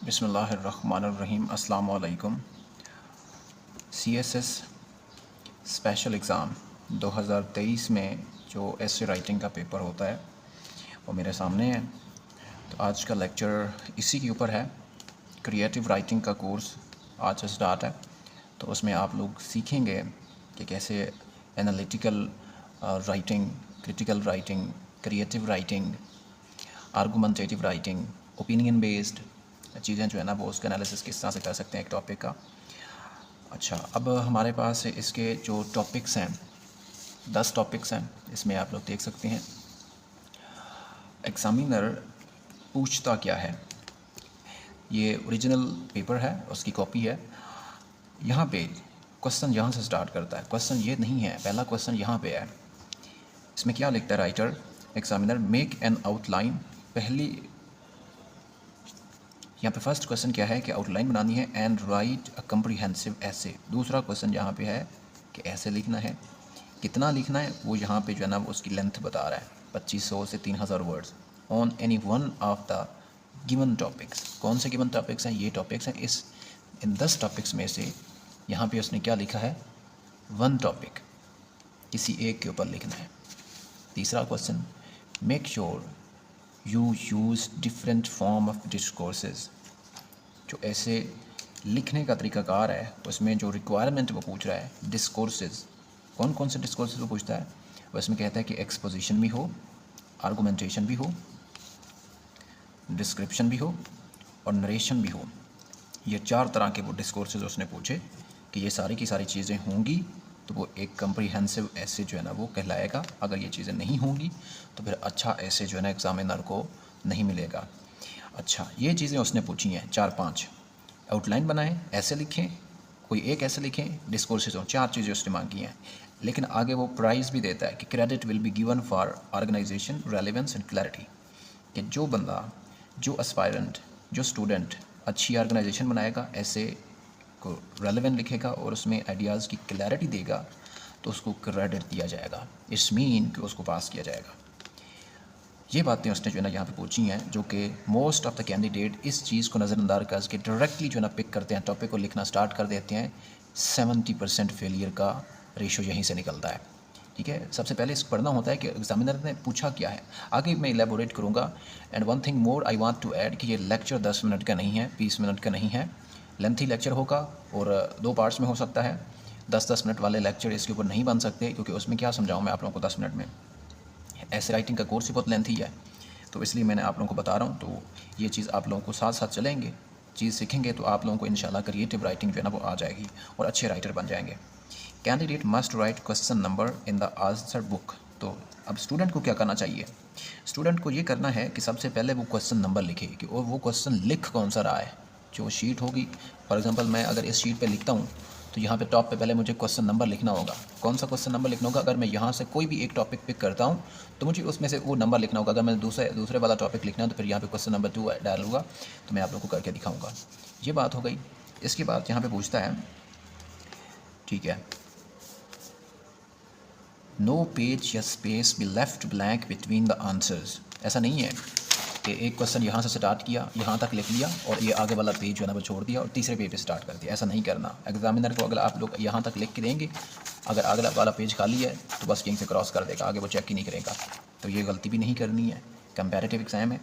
बिस्मिल्लाहिर्रहमानिर्रहीम। अस्सलाम वालेकुम। CSS स्पेशल एग्ज़ाम 2023 में जो एसे राइटिंग का पेपर होता है वो मेरे सामने है। तो आज का लेक्चर इसी के ऊपर है। क्रिएटिव राइटिंग का कोर्स आज से स्टार्ट है, तो उसमें आप लोग सीखेंगे कि कैसे analytical writing, critical writing, creative writing, argumentative writing, opinion based चीज़ें जो है ना वो उसका एनालिसिस किस तरह से कर सकते हैं एक टॉपिक का। अच्छा, अब हमारे पास इसके जो टॉपिक्स हैं 10 टॉपिक्स हैं, इसमें आप लोग देख सकते हैं। एग्ज़ामिनर पूछता क्या है, ये ओरिजिनल पेपर है, उसकी कॉपी है। यहाँ पे क्वेश्चन यहाँ से स्टार्ट करता है। क्वेश्चन ये नहीं है, पहला क्वेश्चन यहाँ पे है। इसमें क्या लिखता है writer examiner, make an outline. पहली यहाँ पे फर्स्ट क्वेश्चन क्या है कि आउटलाइन बनानी है एंड राइट अ कम्प्रीहेंसिव ऐसे। दूसरा क्वेश्चन यहाँ पे है कि ऐसे लिखना है, कितना लिखना है वो यहाँ पे जो है ना वो उसकी लेंथ बता रहा है, 2500 से 3000 words on any one of the given topics. कौन से गिवन टॉपिक्स हैं? ये टॉपिक्स हैं। इन 10 टॉपिक्स में से यहाँ पे उसने क्या लिखा है, वन टॉपिक, किसी एक के ऊपर लिखना है। तीसरा question, make sure you use different form of discourses. जो ऐसे लिखने का तरीकाकार है उसमें जो रिक्वायरमेंट वो पूछ रहा है, डिस्कोर्सेस, कौन कौन से डिस्कोर्सेस वो पूछता है, वो इसमें कहता है कि एक्सपोजिशन भी हो, आर्गुमेंटेशन भी हो, डिस्क्रिप्शन भी हो और नरेशन भी हो। ये 4 तरह के वो डिस्कोर्सेस उसने पूछे कि ये सारी की सारी चीज़ें होंगी तो वो एक कम्प्रीहेंसिव ऐसे जो है ना वो कहलाएगा। अगर ये चीज़ें नहीं होंगी तो फिर अच्छा ऐसे जो है ना एग्ज़ामिनर को नहीं मिलेगा। अच्छा, ये चीज़ें उसने पूछी हैं 4-5। आउटलाइन बनाएं, ऐसे लिखें, कोई एक ऐसे लिखें, डिस्कोर्सेस हो, 4 चीज़ें उसने मांगी हैं। लेकिन आगे वो प्राइज़ भी देता है कि credit will be given for organisation, relevance and clarity. कि जो बंदा, जो एस्पायरेंट, जो स्टूडेंट अच्छी ऑर्गेनाइजेशन बनाएगा, ऐसे को रेलेवेंट लिखेगा और उसमें आइडियाज़ की क्लैरिटी देगा तो उसको क्रेडिट दिया जाएगा। इट्स मीन कि उसको पास किया जाएगा। ये बातें उसने जो है ना यहाँ पे पूछी हैं, जो कि मोस्ट ऑफ द कैंडिडेट इस चीज़ को नज़रअंदाज करके डायरेक्टली जो है ना पिक करते हैं, टॉपिक को लिखना स्टार्ट कर देते हैं। 70% फेलियर का रेशो यहीं से निकलता है। ठीक है, सबसे पहले इसको पढ़ना होता है कि एग्जामिनर ने पूछा क्या है। आगे मैं इलेबोरेट करूँगा। And one thing more I want to add कि ये लेक्चर 10 मिनट का नहीं है, 20 मिनट का नहीं है। लेंथी लेक्चर होगा और 2 पार्ट्स में हो सकता है। 10-10 मिनट वाले लेक्चर इसके ऊपर नहीं बन सकते, क्योंकि उसमें क्या समझाऊँ मैं आप लोगों को 10 मिनट में। ऐसे राइटिंग का कोर्स ही बहुत लेंथी है, तो इसलिए मैंने आप लोगों को बता रहा हूँ। तो ये चीज़ आप लोगों को साथ साथ चलेंगे, चीज़ सीखेंगे तो आप लोगों को इंशाल्लाह क्रिएटिव राइटिंग जो है ना वो आ जाएगी और अच्छे राइटर बन जाएंगे। Candidate must write question number in the answer book. तो अब स्टूडेंट को क्या करना चाहिए? स्टूडेंट को ये करना है कि सबसे पहले वो क्वेश्चन नंबर लिखे कि वो क्वेश्चन लिख कौन सा रहा है। जो शीट होगी, फॉर एग्जांपल मैं अगर इस शीट पे लिखता हूँ तो यहाँ पे टॉप पे पहले मुझे क्वेश्चन नंबर लिखना होगा। कौन सा क्वेश्चन नंबर लिखना होगा? अगर मैं यहाँ से कोई भी एक टॉपिक पिक करता हूँ तो मुझे उसमें से वो नंबर लिखना होगा। अगर मैं दूसरे वाला टॉपिक लिखना है तो फिर यहाँ पे क्वेश्चन नंबर 2 डालूंगा। तो मैं आप लोगों को करके दिखाऊँगा। ये बात हो गई। इसके बाद यहाँ पर पूछता है, ठीक है, नो पेज या space be left blank between the answers. ऐसा नहीं है कि एक क्वेश्चन यहाँ से स्टार्ट किया, यहाँ तक लिख लिया और ये आगे वाला पेज जो है ना वो छोड़ दिया और तीसरे पेज पे स्टार्ट कर दिया। ऐसा नहीं करना। एग्जामिनर को अगर आप लोग यहाँ तक लिख के देंगे, अगर आगे वाला पेज खाली है तो बस यहीं से क्रॉस कर देगा, आगे वो चेक ही नहीं करेगा। तो ये गलती भी नहीं करनी है। कंपैरेटिव एग्जाम है।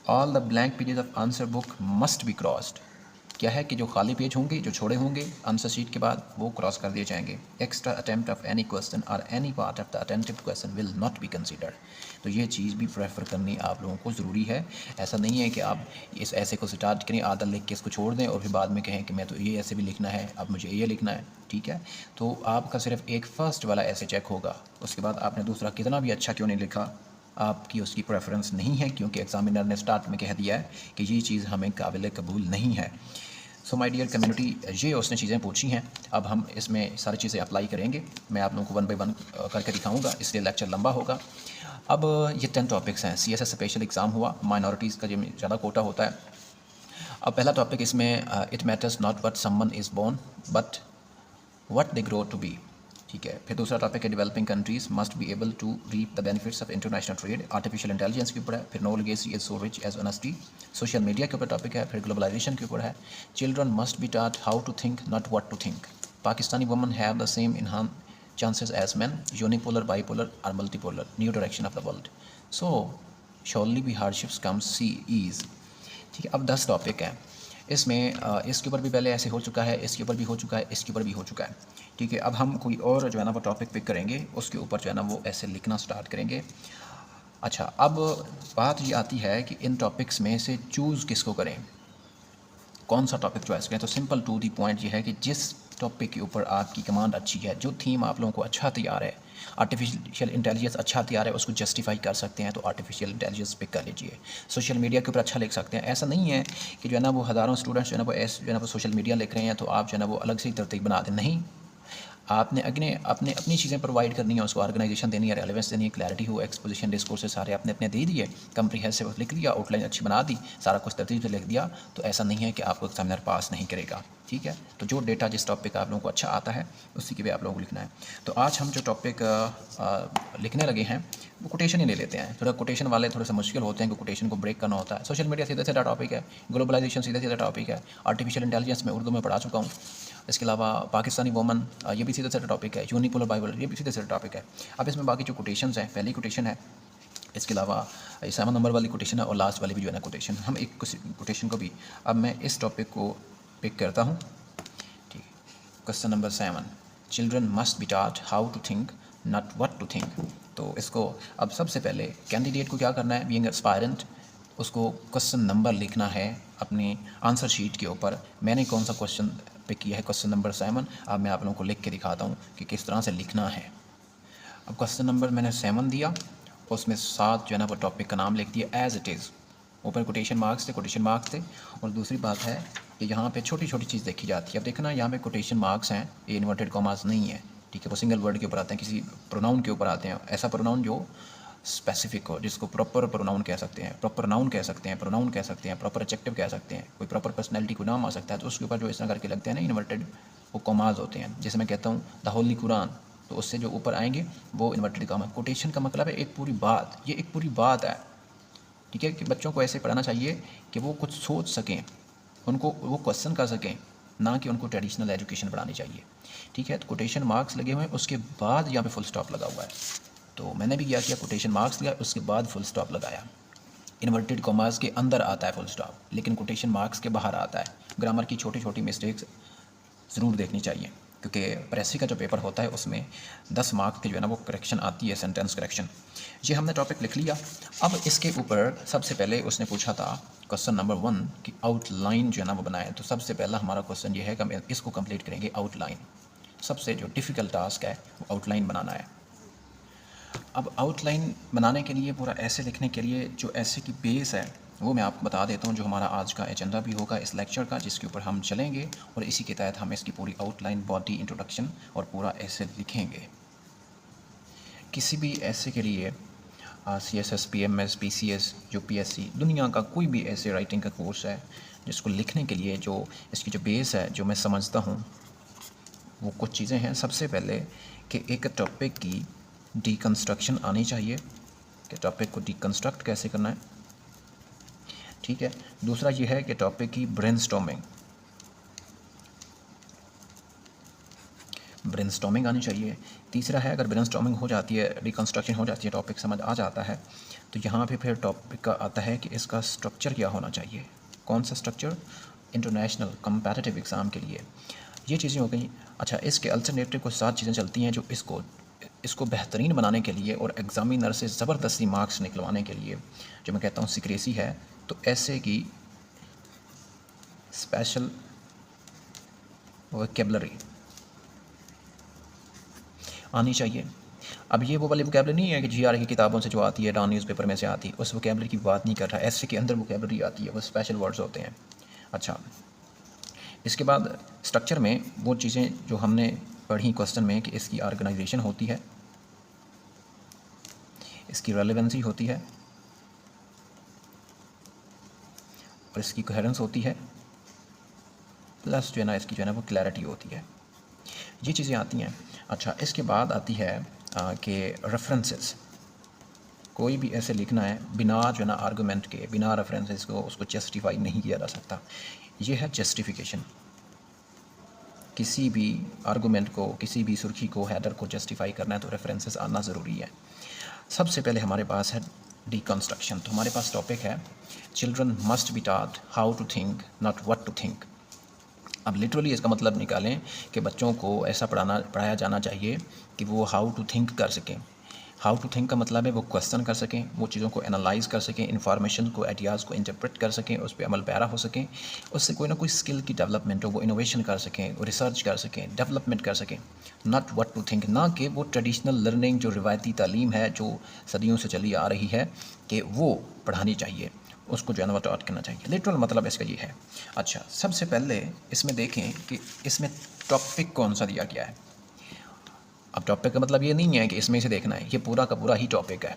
All the blank pages of answer book must be crossed. क्या है कि जो खाली पेज होंगे, जो छोड़े होंगे आंसर शीट के बाद, वो क्रॉस कर दिए जाएंगे। Extra attempt of any question or any part of the attempted question will not be considered. तो ये चीज़ भी प्रेफर करनी आप लोगों को ज़रूरी है। ऐसा नहीं है कि आप इस ऐसे को स्टार्ट करें, आधा लिख के इसको छोड़ दें और फिर बाद में कहें कि मैं तो ये ऐसे भी लिखना है, अब मुझे ये लिखना है। ठीक है, तो आपका सिर्फ एक फ़र्स्ट वाला ऐसे चेक होगा। उसके बाद आपने दूसरा कितना भी अच्छा क्यों नहीं लिखा, आपकी उसकी प्रेफरेंस नहीं है, क्योंकि एग्जामिनर ने स्टार्ट में कह दिया है कि ये चीज़ हमें काबिल कबूल नहीं है। सो माय डियर कम्युनिटी, ये उसने चीज़ें पूछी हैं। अब हम इसमें सारी चीज़ें अप्लाई करेंगे। मैं आप लोगों को 1 बाय 1 करके दिखाऊंगा, इसलिए लेक्चर लंबा होगा। अब ये 10 टॉपिक्स हैं। CSS स्पेशल एग्ज़ाम हुआ, माइनॉरिटीज़ का जो ज़्यादा कोटा होता है। अब पहला टॉपिक इसमें, it matters not what someone is born but what they grow to be. ठीक है। फिर दूसरा टॉपिक है developing countries must be able to reap the benefits of international trade, artificial intelligence के ऊपर है। फिर no legacy is so rich as honesty, social media के ऊपर टॉपिक है। फिर ग्लोबलाइजेशन के ऊपर है। Children must be taught how to think not what to think, Pakistani women have the same in chances as men, unipolar, bipolar or multipolar, new direction of the world, so surely be hardships comes see ease। ठीक है। अब 10 topic हैं इसमें, इसके ऊपर भी पहले ऐसे हो चुका है, इसके ऊपर भी हो चुका है, इसके ऊपर भी हो चुका है। ठीक है। अब हम कोई और जो है ना वो टॉपिक पिक करेंगे, उसके ऊपर जो है ना वो ऐसे लिखना स्टार्ट करेंगे। अच्छा, अब बात ये आती है कि इन टॉपिक्स में से चूज़ किसको करें, कौन सा टॉपिक चॉइस करें। तो सिंपल टू दी पॉइंट ये है कि जिस टॉपिक के ऊपर आपकी कमांड अच्छी है, जो थीम आप लोगों को अच्छा तैयार है, आर्टिफिशियल इंटेलिजेंस अच्छा तैयार है, उसको जस्टिफाई कर सकते हैं तो आर्टिफिशियल इंटेलिजेंस पिक कर लीजिए। सोशल मीडिया के ऊपर अच्छा लिख सकते हैं। ऐसा नहीं है कि जो है ना वो हज़ारों स्टूडेंट्स जो है ना वो जो है ना वो सोशल मीडिया लिख रहे हैं तो आप जो है ना वो अलग से ही तरतीब बना दें। नहीं, आपने अपने अपनी चीज़ें प्रोवाइड करनी है, उसको ऑर्गेनाइजेशन देनी है, रेलेवेंस देनी है, क्लैरिटी हो, एक्सपोजिशन, डिस्कोर्स सारे आपने अपने दे दिए, कंप्रीहेंसिव लिख लिया, आउटलाइन अच्छी बना दी, सारा कुछ तरतीब से लिख दिया, तो ऐसा नहीं है कि आपको एग्जामिनर पास नहीं करेगा। ठीक है। तो जो डेटा जिस टॉपिक का आप लोगों को अच्छा आता है उसी के भी आप लोगों को लिखना है। तो आज हम जो टॉपिक लिखने लगे हैं वो कोटेशन ही ले लेते हैं। थोड़ा कोटेशन वाले थोड़े से मुश्किल होते हैं, कि कोटेशन को ब्रेक करना होता है। सोशल मीडिया सीधा सीधा टॉपिक है, ग्लोबलाइजेशन सीधा सीधा टॉपिक है, आर्टिफिशियल इंटेलिजेंस में उर्दू में पढ़ा चुका हूँ। इसके अलावा पाकिस्तानी वोमन, ये भी सीधा सीधा टॉपिक है। यूनिपोलर बाइबल, ये भी सीधा सीधा टॉपिक है। अब इसमें बाकी जो कोटेशंस हैं, पहली कोटेशन है, इसके अलावा 7 नंबर वाली कोटेशन है, और लास्ट वाली भी जो है ना कोटेशन। हम एक कोटेशन को भी, अब मैं इस टॉपिक को पिक करता हूँ। ठीक है। Question number 7, children must be taught how to think not what to think. तो इसको अब सबसे पहले कैंडिडेट को क्या करना है, बीइंग एस्पायरेंट, उसको क्वेश्चन नंबर लिखना है अपनी आंसर शीट के ऊपर। मैंने कौन सा क्वेश्चन पिक किया है, क्वेश्चन नंबर 7। अब मैं आप लोगों को लिख के दिखाता हूँ कि किस तरह से लिखना है। अब क्वेश्चन नंबर मैंने 7 दिया, उसमें 7 जो है ना वो टॉपिक का नाम लिख दिया एज इट इज़, ऊपर कोटेशन मार्क्स थे। और दूसरी बात है कि यहाँ पे छोटी छोटी चीज़ देखी जाती है। अब देखना, यहाँ पे कोटेशन मार्क्स हैं, ये इन्वर्टेड कॉमास नहीं है। ठीक है। वो सिंगल वर्ड के ऊपर आते हैं, किसी प्रोनाउन के ऊपर आते हैं, ऐसा प्रोनाउन जो स्पेसिफिक हो, जिसको प्रॉपर प्रोनाउन कह सकते हैं, प्रॉपर नाउन कह सकते हैं, प्रोनाउन कह सकते हैं, प्रॉपर एडजेक्टिव कह सकते हैं, कोई प्रॉपर पर्सनैलिटी को नाम आ सकता है, तो उसके ऊपर जो इस तरह करके लगते हैं ना इन्वर्टेड, वो कॉमाज होते हैं। जैसे मैं कहता हूँ द होली कुरान, तो उससे जो ऊपर आएंगे वो इन्वर्टेड कॉमा। कोटेशन का मतलब है एक पूरी बात, ये एक पूरी बात है। ठीक है। कि बच्चों को ऐसे पढ़ाना चाहिए कि वो कुछ सोच सकें, उनको वो क्वेश्चन कर सकें, ना कि उनको ट्रेडिशनल एजुकेशन पढ़ानी चाहिए। ठीक है। तो कोटेशन मार्क्स लगे हुए हैं, उसके बाद यहाँ पे फुल स्टॉप लगा हुआ है। तो मैंने भी क्या किया, कोटेशन मार्क्स लिया, उसके बाद फुल स्टॉप लगाया। इन्वर्टेड कॉमास के अंदर आता है फुल स्टॉप, लेकिन कोटेशन मार्क्स के बाहर आता है। ग्रामर की छोटी छोटी मिस्टेक्स ज़रूर देखनी चाहिए, क्योंकि प्रेसी का जो पेपर होता है उसमें 10 मार्क की जो है ना वो करेक्शन आती है, सेंटेंस करेक्शन। ये हमने टॉपिक लिख लिया। अब इसके ऊपर सबसे पहले उसने पूछा था क्वेश्चन नंबर 1 कि आउटलाइन जो है ना वो बनाए। तो सबसे पहला हमारा क्वेश्चन ये है कि हम इसको कंप्लीट करेंगे आउटलाइन। सबसे जो डिफ़िकल्ट टास्क है वो आउटलाइन बनाना है। अब आउटलाइन बनाने के लिए, पूरा ऐसे लिखने के लिए, जो ऐसे की बेस है वो मैं आपको बता देता हूँ, जो हमारा आज का एजेंडा भी होगा इस लेक्चर का, जिसके ऊपर हम चलेंगे, और इसी के तहत हम इसकी पूरी आउटलाइन, बॉडी, इंट्रोडक्शन और पूरा ऐसे लिखेंगे। किसी भी ऐसे के लिए CSS, PMS, PCS, जो PSC, दुनिया का कोई भी ऐसे राइटिंग का कोर्स है जिसको लिखने के लिए जो इसकी जो बेस है, जो मैं समझता हूँ वो कुछ चीज़ें हैं। सबसे पहले कि एक टॉपिक की डीकंस्ट्रक्शन आनी चाहिए, कि टॉपिक को डीकंस्ट्रक्ट कैसे करना है। ठीक है। दूसरा ये है कि टॉपिक की ब्रेनस्टॉर्मिंग आनी चाहिए। तीसरा है, अगर ब्रेनस्टॉर्मिंग हो जाती है, रिकंस्ट्रक्शन हो जाती है, टॉपिक समझ आ जाता है, तो यहाँ पे फिर टॉपिक का आता है कि इसका स्ट्रक्चर क्या होना चाहिए। कौन सा स्ट्रक्चर, इंटरनेशनल कम्पैटिटिव एग्ज़ाम के लिए। ये चीज़ें हो गई। अच्छा, इसके अल्टरनेटिव को 7 चीज़ें चलती हैं जो इसको बेहतरीन बनाने के लिए और एग्ज़ामिनर से ज़बरदस्ती मार्क्स निकलवाने के लिए, जो मैं कहता हूँ सिक्रेसी है। तो ऐसे की स्पेशल वोकैबुलरी आनी चाहिए। अब ये वो वाली वोकैबुलरी नहीं है कि GRE की किताबों से जो आती है, डाउन न्यूज़पेपर में से आती है, उस वोकैबुलरी की बात नहीं कर रहा। ऐसे के अंदर वोकैबुलरी आती है, वो स्पेशल वर्ड्स होते हैं। अच्छा, इसके बाद स्ट्रक्चर में वो चीज़ें जो हमने पढ़ी क्वेश्चन में, कि इसकी ऑर्गेनाइजेशन होती है, इसकी रेलेवेंसी होती है, और इसकी कोहेरेंस होती है, प्लस जो है ना इसकी जो है ना वो क्लैरिटी होती है। ये चीज़ें आती हैं। अच्छा, इसके बाद आती है कि रेफरेंसेस, कोई भी ऐसे लिखना है बिना जो है ना आर्गूमेंट के, बिना रेफरेंसेस को उसको जस्टिफाई नहीं किया जा सकता। ये है जस्टिफिकेशन। किसी भी आर्गूमेंट को, किसी भी सुर्खी को, हेडर को जस्टिफाई करना है तो रेफरेंसेस आना ज़रूरी है। सबसे पहले हमारे पास है डिकंस्ट्रक्शन। तो हमारे पास टॉपिक है children must be taught how to think not what to think. अब लिटरली इसका मतलब निकालें कि बच्चों को ऐसा पढ़ाया जाना चाहिए कि वो हाउ टू थिंक कर सकें। हाउ टू थिंक का मतलब है वो क्वेश्चन कर सकें, वो चीज़ों को एनालाइज कर सकें, इन्फॉर्मेशन को, आइडियाज़ को इंटरप्रेट कर सकें, उस पर अमल पैरा हो सकें, उससे कोई ना कोई स्किल की डेवलपमेंट हो, वो इनोवेशन कर सकें, वो रिसर्च कर सकें, डेवलपमेंट कर सकें। नॉट व्हाट टू थिंक, ना कि वो ट्रेडिशनल लर्निंग जो रिवायती तालीम है जो सदियों से चली आ रही है कि वो पढ़ानी चाहिए, उसको जो है ना वो टॉट करना चाहिए। लिटरल मतलब इसका ये है। अच्छा, सबसे पहले इसमें देखें कि इसमें टॉपिक कौन सा दिया गया है। अब टॉपिक का मतलब ये नहीं है कि इसमें से देखना है, ये पूरा का पूरा ही टॉपिक है,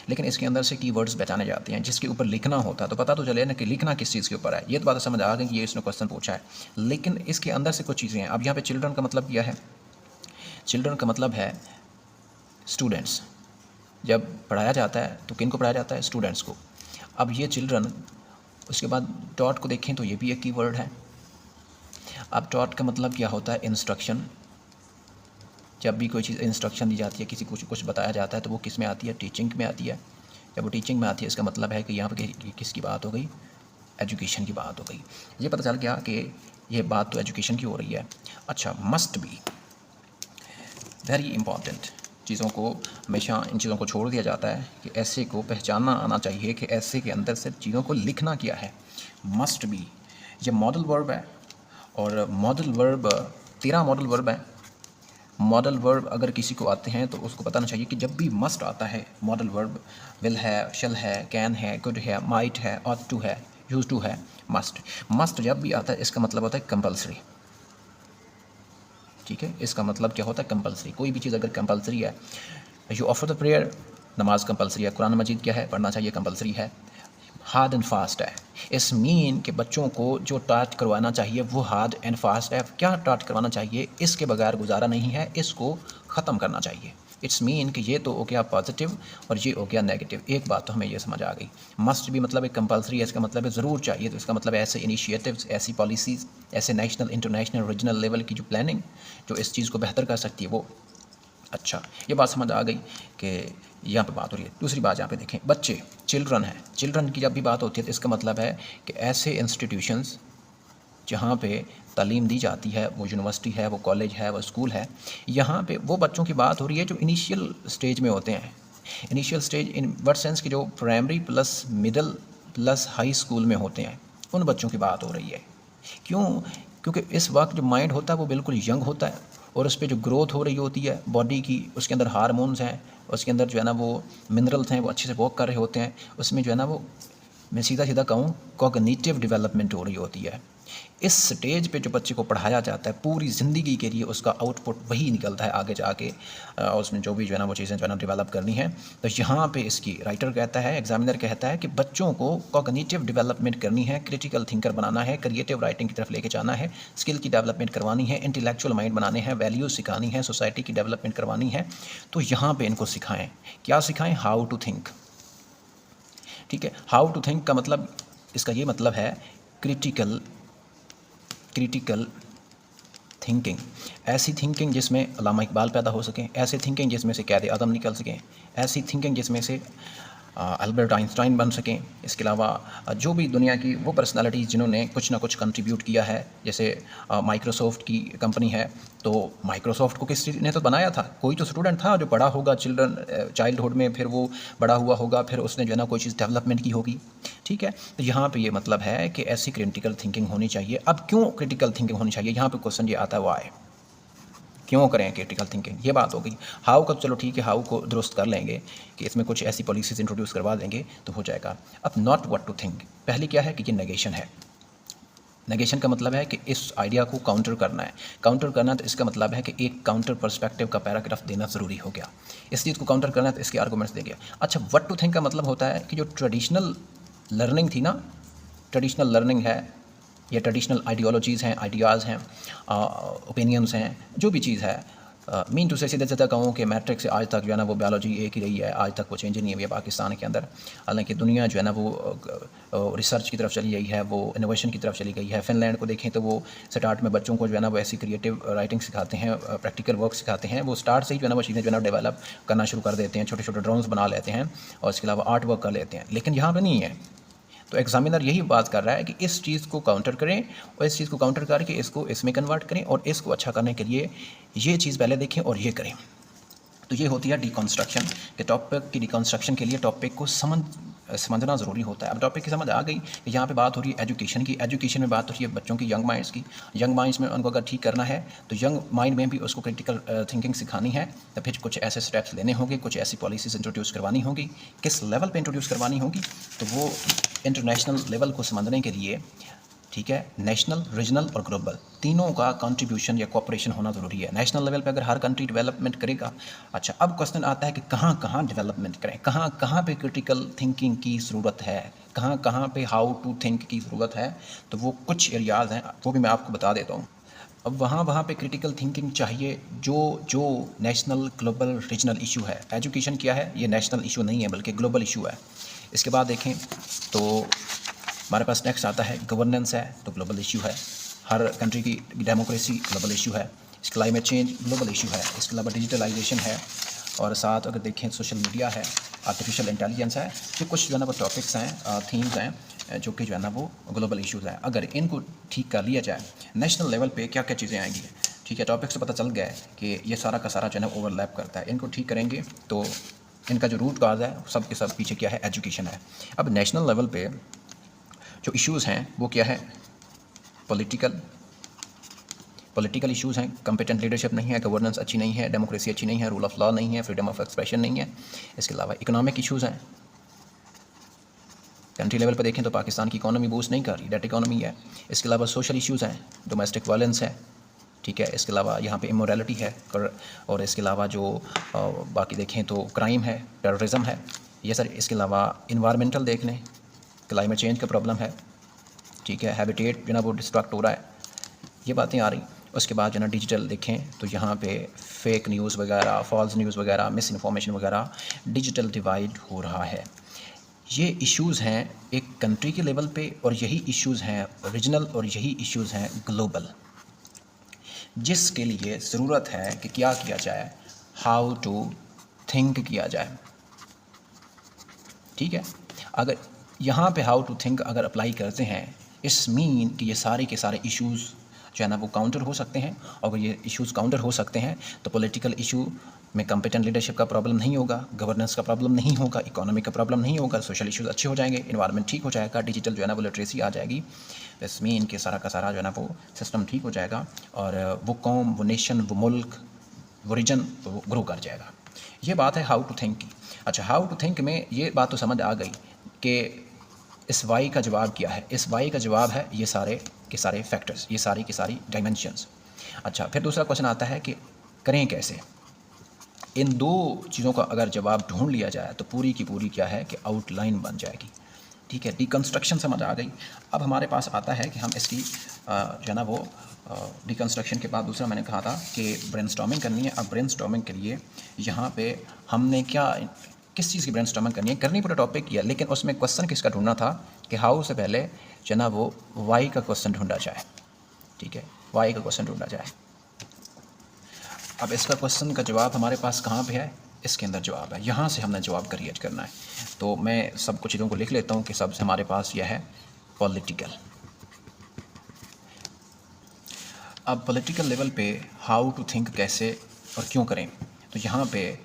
लेकिन इसके अंदर से कीवर्ड्स पहचाने जाते हैं जिसके ऊपर लिखना होता है। तो पता तो चले ना कि लिखना किस चीज़ के ऊपर है। ये तो बात समझ आ गई कि ये इसने क्वेश्चन पूछा है, लेकिन इसके अंदर से कुछ चीज़ें हैं। अब यहाँ पे चिल्ड्रन का मतलब क्या है? चिल्ड्रन का मतलब है स्टूडेंट्स। जब पढ़ाया जाता है तो किन को पढ़ाया जाता है? स्टूडेंट्स को। अब ये चिल्ड्रन, उसके बाद डॉट को देखें तो ये भी एक कीवर्ड है। अब डॉट का मतलब क्या होता है? इंस्ट्रक्शन। जब भी कोई चीज़ इंस्ट्रक्शन दी जाती है, किसी को कुछ बताया जाता है, तो वो किस में आती है? टीचिंग में आती है। जब वो टीचिंग में आती है इसका मतलब है कि यहाँ पर किसकी बात हो गई? एजुकेशन की बात हो गई। ये पता चल गया कि ये बात तो एजुकेशन की हो रही है। अच्छा, मस्ट बी, वेरी इंपॉर्टेंट। चीज़ों को हमेशा इन चीज़ों को छोड़ दिया जाता है कि ऐसे को पहचानना आना चाहिए कि ऐसे के अंदर से चीज़ों को लिखना क्या है। मस्ट बी ये मॉडल वर्ब है, और मॉडल वर्ब 13 मॉडल वर्ब है। मॉडल वर्ब अगर किसी को आते हैं तो उसको बताना चाहिए कि जब भी मस्ट आता है, मॉडल वर्ब विल है, शल है, कैन है, कुड है, माइट है, ऑट टू है, यूज टू है, मस्ट। मस्ट जब भी आता है इसका मतलब होता है कंपलसरी। ठीक है, इसका मतलब क्या होता है? कंपलसरी। कोई भी चीज़ अगर कंपलसरी है, यू ऑफर द प्रेयर, नमाज कंपलसरी है, कुरान मजीद क्या है? पढ़ना चाहिए, कंपलसरी है। हार्ड एंड फास्ट है। इस मीन कि बच्चों को जो टाट करवाना चाहिए वो हार्ड एंड फास्ट है। क्या टाट करवाना चाहिए? इसके बगैर गुजारा नहीं है, इसको ख़त्म करना चाहिए। इट्स मीन कि ये तो हो गया पॉजिटिव और ये हो गया नेगेटिव। एक बात तो हमें ये समझ आ गई। मस्ट भी मतलब एक कंपलसरी है, इसका मतलब है ज़रूर चाहिए। तो इसका मतलब ऐसे इनिशिएटिव्स, ऐसी पॉलिसीज़, ऐसे नेशनल, इंटरनेशनल, रीजनल लेवल की जो प्लानिंग जो इस चीज़ को बेहतर कर सकती है वो। अच्छा, ये बात समझ आ गई कि यहाँ पे बात हो रही है। दूसरी बात यहाँ पे देखें, बच्चे, चिल्ड्रन है। चिल्ड्रन की जब भी बात होती है तो इसका मतलब है कि ऐसे इंस्टीट्यूशंस जहाँ पे तालीम दी जाती है, वो यूनिवर्सिटी है, वो कॉलेज है, वो स्कूल है, यहाँ पे वो बच्चों की बात हो रही है जो इनिशियल स्टेज में होते हैं। इनिशियल स्टेज इन वर्ड सेंस की जो primary plus middle plus high school में होते हैं, उन बच्चों की बात हो रही है। क्यों? क्योंकि इस वक्त जो माइंड होता है वो बिल्कुल यंग होता है, और उस पर जो ग्रोथ हो रही होती है बॉडी की, उसके अंदर हार्मोन्स हैं, उसके अंदर जो है ना वो मिनरल्स हैं, वो अच्छे से वर्क कर रहे होते हैं। उसमें जो है ना वो, मैं सीधा सीधा कहूँ, कॉग्निटिव डेवलपमेंट हो रही होती है। इस स्टेज पे जो बच्चे को पढ़ाया जाता है पूरी ज़िंदगी के लिए उसका आउटपुट वही निकलता है आगे जाके, उसमें जो भी जो है ना वो चीज़ें जो है ना डेवलप करनी है। तो यहाँ पे इसकी राइटर कहता है, एग्जामिनर कहता है कि बच्चों को कॉग्निटिव डेवलपमेंट करनी है, क्रिटिकल थिंकर बनाना है, क्रिएटिव राइटिंग की तरफ लेके जाना है, स्किल की डेवलपमेंट करवानी है, इंटेलेक्चुअल माइंड बनाने हैं, वैल्यूज़ सिखानी है, सोसाइटी की डेवलपमेंट करवानी है। तो यहाँ पर इनको सिखाएँ। क्या सिखाएँ? How to think. ठीक है, हाउ टू थिंक का मतलब, इसका ये मतलब है क्रिटिकल थिंकिंग। ऐसी थिंकिंग जिसमें अल्लामा इकबाल पैदा हो सकें, ऐसी थिंकिंग जिसमें से कैद आदम निकल सकें, ऐसी थिंकिंग जिसमें से अल्बर्ट आइंस्टाइन बन सकें। इसके अलावा जो भी दुनिया की वो पर्सनालिटीज़ जिन्होंने कुछ ना कुछ कंट्रीब्यूट किया है, जैसे माइक्रोसॉफ्ट की कंपनी है, तो माइक्रोसॉफ्ट को किसी ने तो बनाया था, कोई तो स्टूडेंट था जो पढ़ा होगा चाइल्डहुड में, फिर वो बड़ा हुआ होगा, फिर उसने जो है ना कोई चीज़ डेवलपमेंट की होगी। ठीक है, तो यहाँ पे ये मतलब है कि ऐसी क्रिटिकल थिंकिंग होनी चाहिए। अब क्यों क्रिटिकल थिंकिंग होनी चाहिए? यहाँ पे क्वेश्चन ये आता है, वाई, क्यों करें क्रिटिकल थिंकिंग? ये बात हो गई। हाउ का चलो ठीक है, हाउ को दुरुस्त कर लेंगे कि इसमें कुछ ऐसी पॉलिसीज़ इंट्रोड्यूस करवा देंगे तो हो जाएगा। अब नॉट व्हाट टू थिंक, पहले क्या है कि ये नेगेशन है। नेगेशन का मतलब है कि इस आइडिया को काउंटर करना है। काउंटर करना तो इसका मतलब है कि एक काउंटर पर्सपेक्टिव का पैराग्राफ देना ज़रूरी हो गया। इस चीज़ को काउंटर करना है तो इसके आर्गूमेंट्स दे गया। अच्छा, व्हाट टू थिंक का मतलब होता है कि जो ट्रेडिशनल लर्निंग थी ना, ट्रेडिशनल लर्निंग है, ये ट्रेडिशनल आइडियोलॉजीज़ हैं, आइडियाज़ हैं, ओपिनियंस हैं, जो भी चीज़ है। मीन टू से सीधे सीधे कहूँ कि मैट्रिक से आज तक जो है ना वो बायोलॉजी एक ही रही है, आज तक वो चेंज नहीं हुई है पाकिस्तान के अंदर। हालांकि दुनिया जो है ना वो रिसर्च की तरफ चली गई है, वो इनोवेशन की तरफ चली गई है। फिनलैंड को देखें तो वो स्टार्ट में बच्चों को जो है ना वो ऐसी क्रिएटिव राइटिंग सिखाते हैं, प्रैक्टिकल वर्क सिखाते हैं। वो स्टार्ट से ही जो है ना वो चीज़ें जो है ना डेवलप करना शुरू कर देते हैं, छोटे छोटे ड्रोन्स बना लेते हैं और इसके अलावा आर्ट वर्क कर लेते हैं। लेकिन यहाँ पर नहीं है। तो एग्जामिनर यही बात कर रहा है कि इस चीज़ को काउंटर करें और इस चीज़ को काउंटर करके इसको इसमें कन्वर्ट करें और इसको अच्छा करने के लिए ये चीज़ पहले देखें और ये करें। तो ये होती है डिकंस्ट्रक्शन के टॉपिक की डिकंस्ट्रक्शन के लिए टॉपिक को समझना ज़रूरी होता है। अब टॉपिक की समझ आ गई कि यहाँ पे बात हो रही है एजुकेशन की। एजुकेशन में बात हो रही है बच्चों की, यंग माइंड्स की। यंग माइंड्स में उनको अगर ठीक करना है तो यंग माइंड में भी उसको क्रिटिकल थिंकिंग सिखानी है। तो फिर कुछ ऐसे स्टेप्स लेने होंगे, कुछ ऐसी पॉलिसीज़ इंट्रोड्यूस करवानी होगी। किस लेवल पे इंट्रोड्यूस करवानी होगी तो वो इंटरनेशनल लेवल को समझने के लिए, ठीक है, नेशनल, रीजनल और ग्लोबल तीनों का कंट्रीब्यूशन या कोऑपरेशन होना ज़रूरी है। नेशनल लेवल पे अगर हर कंट्री डेवलपमेंट करेगा, अच्छा अब क्वेश्चन आता है कि कहाँ कहाँ डेवलपमेंट करें, कहाँ कहाँ पे क्रिटिकल थिंकिंग की ज़रूरत है, कहाँ कहाँ पे हाउ टू थिंक की ज़रूरत है। तो वो कुछ एरियाज़ हैं, वो भी मैं आपको बता देता हूँ। अब वहाँ पे क्रिटिकल थिंकिंग चाहिए जो नेशनल, ग्लोबल, रीजनल इशू है। एजुकेशन क्या है, ये नेशनल इशू नहीं है बल्कि ग्लोबल इशू है। इसके बाद देखें तो हमारे पास नेक्स्ट आता है गवर्नेंस है, तो ग्लोबल इशू है। हर कंट्री की डेमोक्रेसी ग्लोबल इशू है। क्लाइमेट चेंज ग्लोबल इशू है। इसके अलावा डिजिटलाइजेशन है और साथ अगर देखें सोशल मीडिया है, आर्टिफिशियल इंटेलिजेंस है। ये कुछ जो है ना वो टॉपिक्स हैं, थीम्स हैं जो कि जो है ना वो ग्लोबल इशूज़ हैं। अगर इनको ठीक कर लिया जाए नेशनल लेवल पे क्या क्या चीज़ें आएंगी, ठीक है, टॉपिक्स से पता चल गया है कि ये सारा का सारा जो है ना ओवरलैप करता है। इनको ठीक करेंगे तो इनका जो रूट काज है सब के सब पीछे क्या है, एजुकेशन है। अब नेशनल लेवल पे जो इश्यूज़ हैं वो क्या है, पॉलिटिकल इश्यूज़ हैं। कॉम्पिटेंट लीडरशिप नहीं है, गवर्नेंस अच्छी नहीं है, डेमोक्रेसी अच्छी नहीं है, रूल ऑफ लॉ नहीं है, फ्रीडम ऑफ एक्सप्रेशन नहीं है। इसके अलावा इकोनॉमिक इश्यूज़ हैं। कंट्री लेवल पर देखें तो पाकिस्तान की इकोनॉमी बूस्ट नहीं कर रही, डेट इकोनॉमी है। इसके अलावा सोशल इश्यूज़ हैं, डोमेस्टिक वायलेंस है, ठीक है। इसके अलावा यहाँ पे इमोरलिटी है और इसके अलावा जो बाकी देखें तो क्राइम है, टेररिज्म है, ये सर। इसके अलावा इन्वायरमेंटल देख लें, क्लाइमेट चेंज का प्रॉब्लम है, ठीक है, हैबिटेट जो ना वो डिस्ट्रक्ट हो रहा है, ये बातें आ रही। उसके बाद जो ना डिजिटल देखें तो यहाँ पे फेक न्यूज़ वगैरह, फॉल्स न्यूज़ वगैरह, मिस इन्फॉर्मेशन वगैरह, डिजिटल डिवाइड हो रहा है। ये इश्यूज़ हैं एक कंट्री के लेवल पे और यही इश्यूज़ हैं रीजनल और यही इश्यूज़ हैं ग्लोबल, जिसके लिए ज़रूरत है कि क्या किया जाए, हाउ टू थिंक किया जाए, ठीक है। अगर यहाँ पे हाउ टू थिंक अगर अप्लाई करते हैं, इस मीन कि ये सारे के सारे इश्यूज़ जो है ना वो काउंटर हो सकते हैं। और अगर ये इश्यूज़ काउंटर हो सकते हैं तो पॉलिटिकल इशू में कॉम्पिटेंट लीडरशिप का प्रॉब्लम नहीं होगा, गवर्नेंस का प्रॉब्लम नहीं होगा, इकोनॉमी का प्रॉब्लम नहीं होगा, सोशल इश्यूज़ अच्छे हो जाएंगे, इन्वायरमेंट ठीक हो जाएगा, डिजिटल जो है ना वो लिटरेसी आ जाएगी। इस मीन के सारा का सारा जो है ना वो सिस्टम ठीक हो जाएगा और वो कौम, वो नेशन, वो मुल्क, वो रीजन वो ग्रो कर जाएगा। ये बात है हाउ टू थिंक की। अच्छा, हाउ टू थिंक में ये बात तो समझ आ गई कि इस वाई का जवाब क्या है। इस वाई का जवाब है ये सारे के सारे फैक्टर्स, ये सारी की सारी डायमेंशंस। अच्छा, फिर दूसरा क्वेश्चन आता है कि करें कैसे। इन दो चीज़ों का अगर जवाब ढूंढ लिया जाए तो पूरी की पूरी क्या है कि आउटलाइन बन जाएगी, ठीक है। डिकंस्ट्रक्शन समझ आ गई। अब हमारे पास आता है कि हम इसकी जो है ना वो डिकंस्ट्रक्शन के बाद दूसरा मैंने कहा था कि ब्रेनस्टॉर्मिंग करनी है। अब ब्रेनस्टॉर्मिंग के लिए यहाँ पे हमने किस चीज़ की ब्रेनस्टॉर्मिंग करनी पूरा टॉपिक किया, लेकिन उसमें क्वेश्चन किसका ढूंढना था कि हाउ से पहले जो ना वो वाई का क्वेश्चन ढूंढा जाए, ठीक है, वाई का क्वेश्चन ढूंढा जाए। अब इसका क्वेश्चन का जवाब हमारे पास कहाँ पे है, इसके अंदर जवाब है, यहाँ से हमने जवाब क्रिएट करना है। तो मैं सब कुछ चीज़ों को लिख लेता हूँ कि सबसे हमारे पास यह है पॉलिटिकल। अब पॉलिटिकल लेवल पे हाउ टू थिंक कैसे और क्यों करें, तो यहाँ पे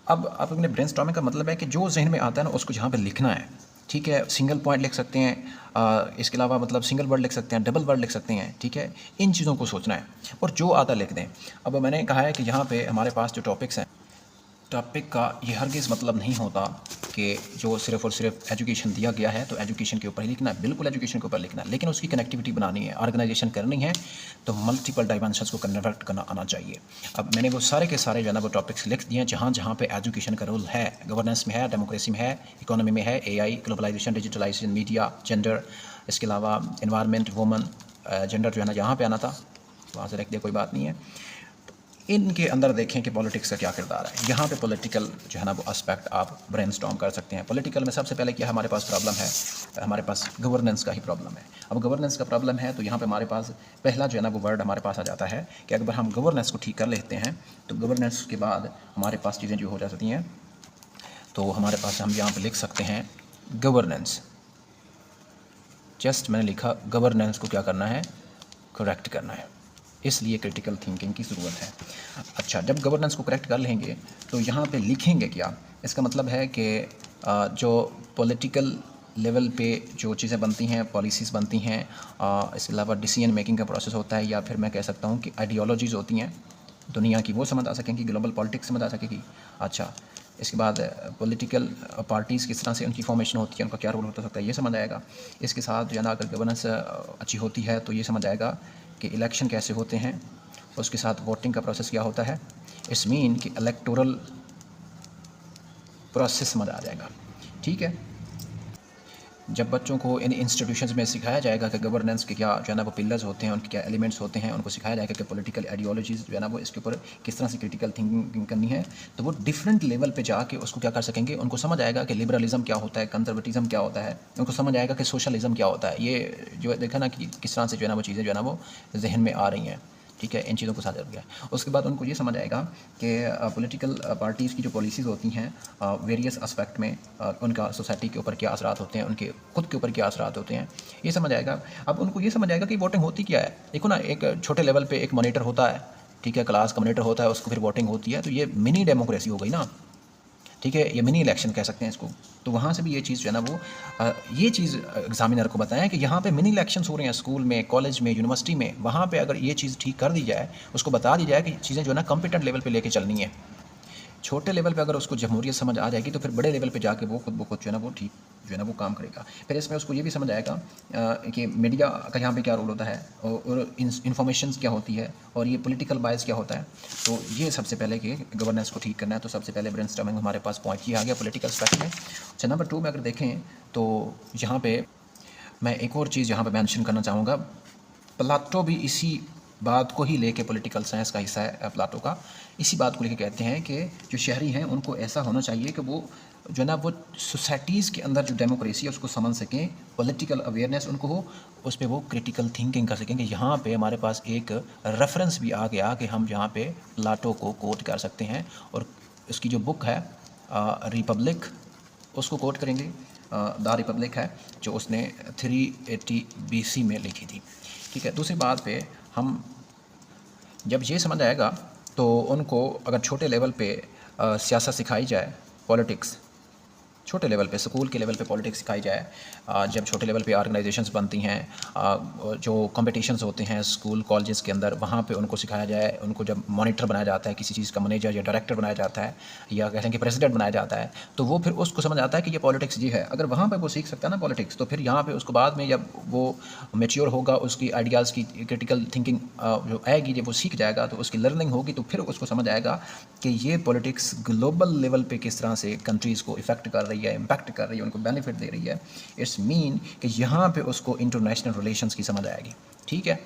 अब अपने ब्रेनस्टॉर्मिंग का मतलब है कि जो जहन में आता है ना उसको यहाँ पे लिखना है, ठीक है। सिंगल पॉइंट लिख सकते हैं, इसके अलावा मतलब सिंगल वर्ड लिख सकते हैं, डबल वर्ड लिख सकते हैं, ठीक है। इन चीज़ों को सोचना है और जो आता लिख दें। अब मैंने कहा है कि यहाँ पे हमारे पास जो टॉपिक्स हैं, टॉपिक का ये हरगिज़ मतलब नहीं होता कि जो सिर्फ़ और सिर्फ एजुकेशन दिया गया है तो एजुकेशन के ऊपर ही लिखना है, बिल्कुल एजुकेशन के ऊपर लिखना है, लेकिन उसकी कनेक्टिविटी बनानी है, ऑर्गेनाइजेशन करनी है, तो मल्टीपल डायमेंशंस को कन्वर्ट करना आना चाहिए। अब मैंने वो सारे के सारे जो है ना वो टॉपिक्स लिख दिए हैं जहाँ जहाँ पे एजुकेशन का रोल है, गवर्नेंस में है, डेमोक्रेसी में है, इकोनॉमी में है, AI, globalisation, digitalisation, media, gender, इसके अलावा एनवायरनमेंट, वुमन, जेंडर जो है ना यहाँ पे आना था, वहाँ से रख दिया, कोई बात नहीं है। इनके अंदर देखें कि पॉलिटिक्स का क्या किरदार है। यहाँ पे पॉलिटिकल जो है ना वो एस्पेक्ट आप ब्रेनस्टॉर्म कर सकते हैं। पॉलिटिकल में सबसे पहले क्या हमारे पास प्रॉब्लम है, हमारे पास गवर्नेंस का ही प्रॉब्लम है। अब गवर्नेंस का प्रॉब्लम है तो यहाँ पे हमारे पास पहला जो है ना वो वर्ड हमारे पास आ जाता है कि अगर हम गवर्नेंस को ठीक कर लेते हैं तो गवर्नेंस के बाद हमारे पास चीज़ें जो हो जा सकती हैं, तो हमारे पास हम यहाँ पर लिख सकते हैं गवर्नेंस। जस्ट मैंने लिखा गवर्नेंस को क्या करना है, करेक्ट करना है, इसलिए क्रिटिकल थिंकिंग की ज़रूरत है। अच्छा, जब गवर्नेंस को करेक्ट कर लेंगे तो यहाँ पे लिखेंगे क्या, इसका मतलब है कि जो पॉलिटिकल लेवल पे जो चीज़ें बनती हैं, पॉलिसीज़ बनती हैं, इसके अलावा डिसीजन मेकिंग का प्रोसेस होता है, या फिर मैं कह सकता हूँ कि आइडियोलॉजीज़ होती हैं दुनिया की, वो समझ आ सकेंगी, ग्लोबल पॉलिटिक्स समझ आ सकेगी। अच्छा, इसके बाद पॉलिटिकल पार्टीज़ किस तरह से उनकी फॉर्मेशन होती है, उनका क्या रोल होता सकता है, ये समझ आएगा। इसके साथ जो है ना अगर गवर्नेंस अच्छी होती है तो ये समझ आएगा कि इलेक्शन कैसे होते हैं, उसके साथ वोटिंग का प्रोसेस क्या होता है। इस मीन कि इलेक्टोरल प्रोसेस समझ आ जाएगा। ठीक है, जब बच्चों को इन इंस्टीट्यूशंस में सिखाया जाएगा कि गवर्नेंस के क्या जो है ना वो पिलर्स होते हैं, उनके क्या एलिमेंट्स होते हैं, उनको सिखाया जाएगा कि पॉलिटिकल आइडियोलॉजीज़ जो है ना वो इसके ऊपर किस तरह से क्रिटिकल थिंकिंग करनी है, तो वो डिफरेंट लेवल पे जाके उसको क्या कर सकेंगे, उनको समझ आएगा कि लिबरलिज्म क्या होता है, कंजर्वेटिज्म क्या होता है, उनको समझ आएगा कि सोशलिज्म क्या होता है। ये जो देखा ना कि किस तरह से जो है ना वो चीज़ें जो है ना वो जहन में आ रही हैं। ठीक है, इन चीज़ों को साझा किया। उसके बाद उनको ये समझ आएगा कि पॉलिटिकल पार्टीज़ की जो पॉलिसीज़ होती हैं वेरियस एस्पेक्ट में उनका सोसाइटी के ऊपर क्या असरात होते हैं, उनके खुद के ऊपर क्या असरात होते हैं, ये समझ आएगा। अब उनको ये समझ आएगा कि वोटिंग होती क्या है। देखो ना, एक छोटे लेवल पे एक मॉनिटर होता है, ठीक है, क्लास का मॉनिटर होता है, उसको फिर वोटिंग होती है, तो ये मिनी डेमोक्रेसी हो गई ना। ठीक है, ये मिनी इलेक्शन कह सकते हैं इसको। तो वहाँ से भी ये चीज़ जो है ना वो ये चीज़ एग्जामिनर को बताएं कि यहाँ पे मिनी इलेक्शंस हो रहे हैं स्कूल में, कॉलेज में, यूनिवर्सिटी में। वहाँ पे अगर ये चीज़ ठीक कर दी जाए, उसको बता दी जाए कि चीज़ें जो है ना कॉम्पिटेंट लेवल पे लेके चलनी है। छोटे लेवल पे अगर उसको जमहूरियत समझ आ जाएगी तो फिर बड़े लेवल पे जाके वो खुद ब खुद जो है ना वो ठीक जो है ना वो काम करेगा। फिर इसमें उसको ये भी समझ आएगा कि मीडिया का यहाँ पे क्या रोल होता है, और इंफॉर्मेशन क्या होती है, और ये पॉलिटिकल बायस क्या होता है। तो ये सबसे पहले कि गवर्नेंस को ठीक करना है, तो सबसे पहले ब्रेनस्टॉर्मिंग हमारे पास पॉइंट ये आ गया पॉलिटिकल स्पेक्ट में। अच्छा, नंबर 2 में अगर देखें तो यहाँ पे मैं एक और चीज़ यहाँ पे मेंशन करना चाहूँगा। प्लाटो भी इसी बात को ही लेके, पॉलिटिकल साइंस का हिस्सा है प्लाटो का, इसी बात को लेके कहते हैं कि जो शहरी हैं उनको ऐसा होना चाहिए कि वो जो है ना वो सोसाइटीज़ के अंदर जो डेमोक्रेसी है उसको समझ सकें, पॉलिटिकल अवेयरनेस उनको हो, उस पर वो क्रिटिकल थिंकिंग कर सकेंगे। यहाँ पे हमारे पास एक रेफरेंस भी आ गया कि हम यहाँ पे प्लाटो को कोट कर सकते हैं, और उसकी जो बुक है रिपब्लिक, उसको कोट करेंगे। द रिपब्लिक है जो उसने 380 BC में लिखी थी। ठीक है, दूसरी बात पे हम जब ये समझ आएगा तो उनको अगर छोटे लेवल पे सियासत सिखाई जाए, पॉलिटिक्स छोटे लेवल पे, स्कूल के लेवल पे पॉलिटिक्स सिखाई जाए, जब छोटे लेवल पे ऑर्गेनाइजेशंस बनती हैं, जो कॉम्पिटिशन्स होते हैं स्कूल कॉलेजेस के अंदर, वहाँ पे उनको सिखाया जाए, उनको जब मॉनिटर बनाया जाता है, किसी चीज़ का मैनेजर या डायरेक्टर बनाया जाता है, या कहते हैं कि प्रेसिडेंट बनाया जाता है, तो वो फिर उसको समझ आता है कि ये पॉलिटिक्स ये है। अगर वहाँ पर वो सीख सकता है ना पॉलिटिक्स, तो फिर यहाँ पर उसको बाद में जब वो मेच्योर होगा, उसकी आइडियाज़ की क्रिटिकल थिंकिंग जो आएगी, जब वो सीख जाएगा तो उसकी लर्निंग होगी, तो फिर उसको समझ आएगा कि ये पॉलिटिक्स ग्लोबल लेवल पे किस तरह से कंट्रीज़ को इफ़ेक्ट कर रही है, इम्पैक्ट कर रही है, उनको बेनिफिट दे रही है। इट्स मीन कि यहाँ पे उसको इंटरनेशनल रिलेशंस की समझ आएगी। ठीक है,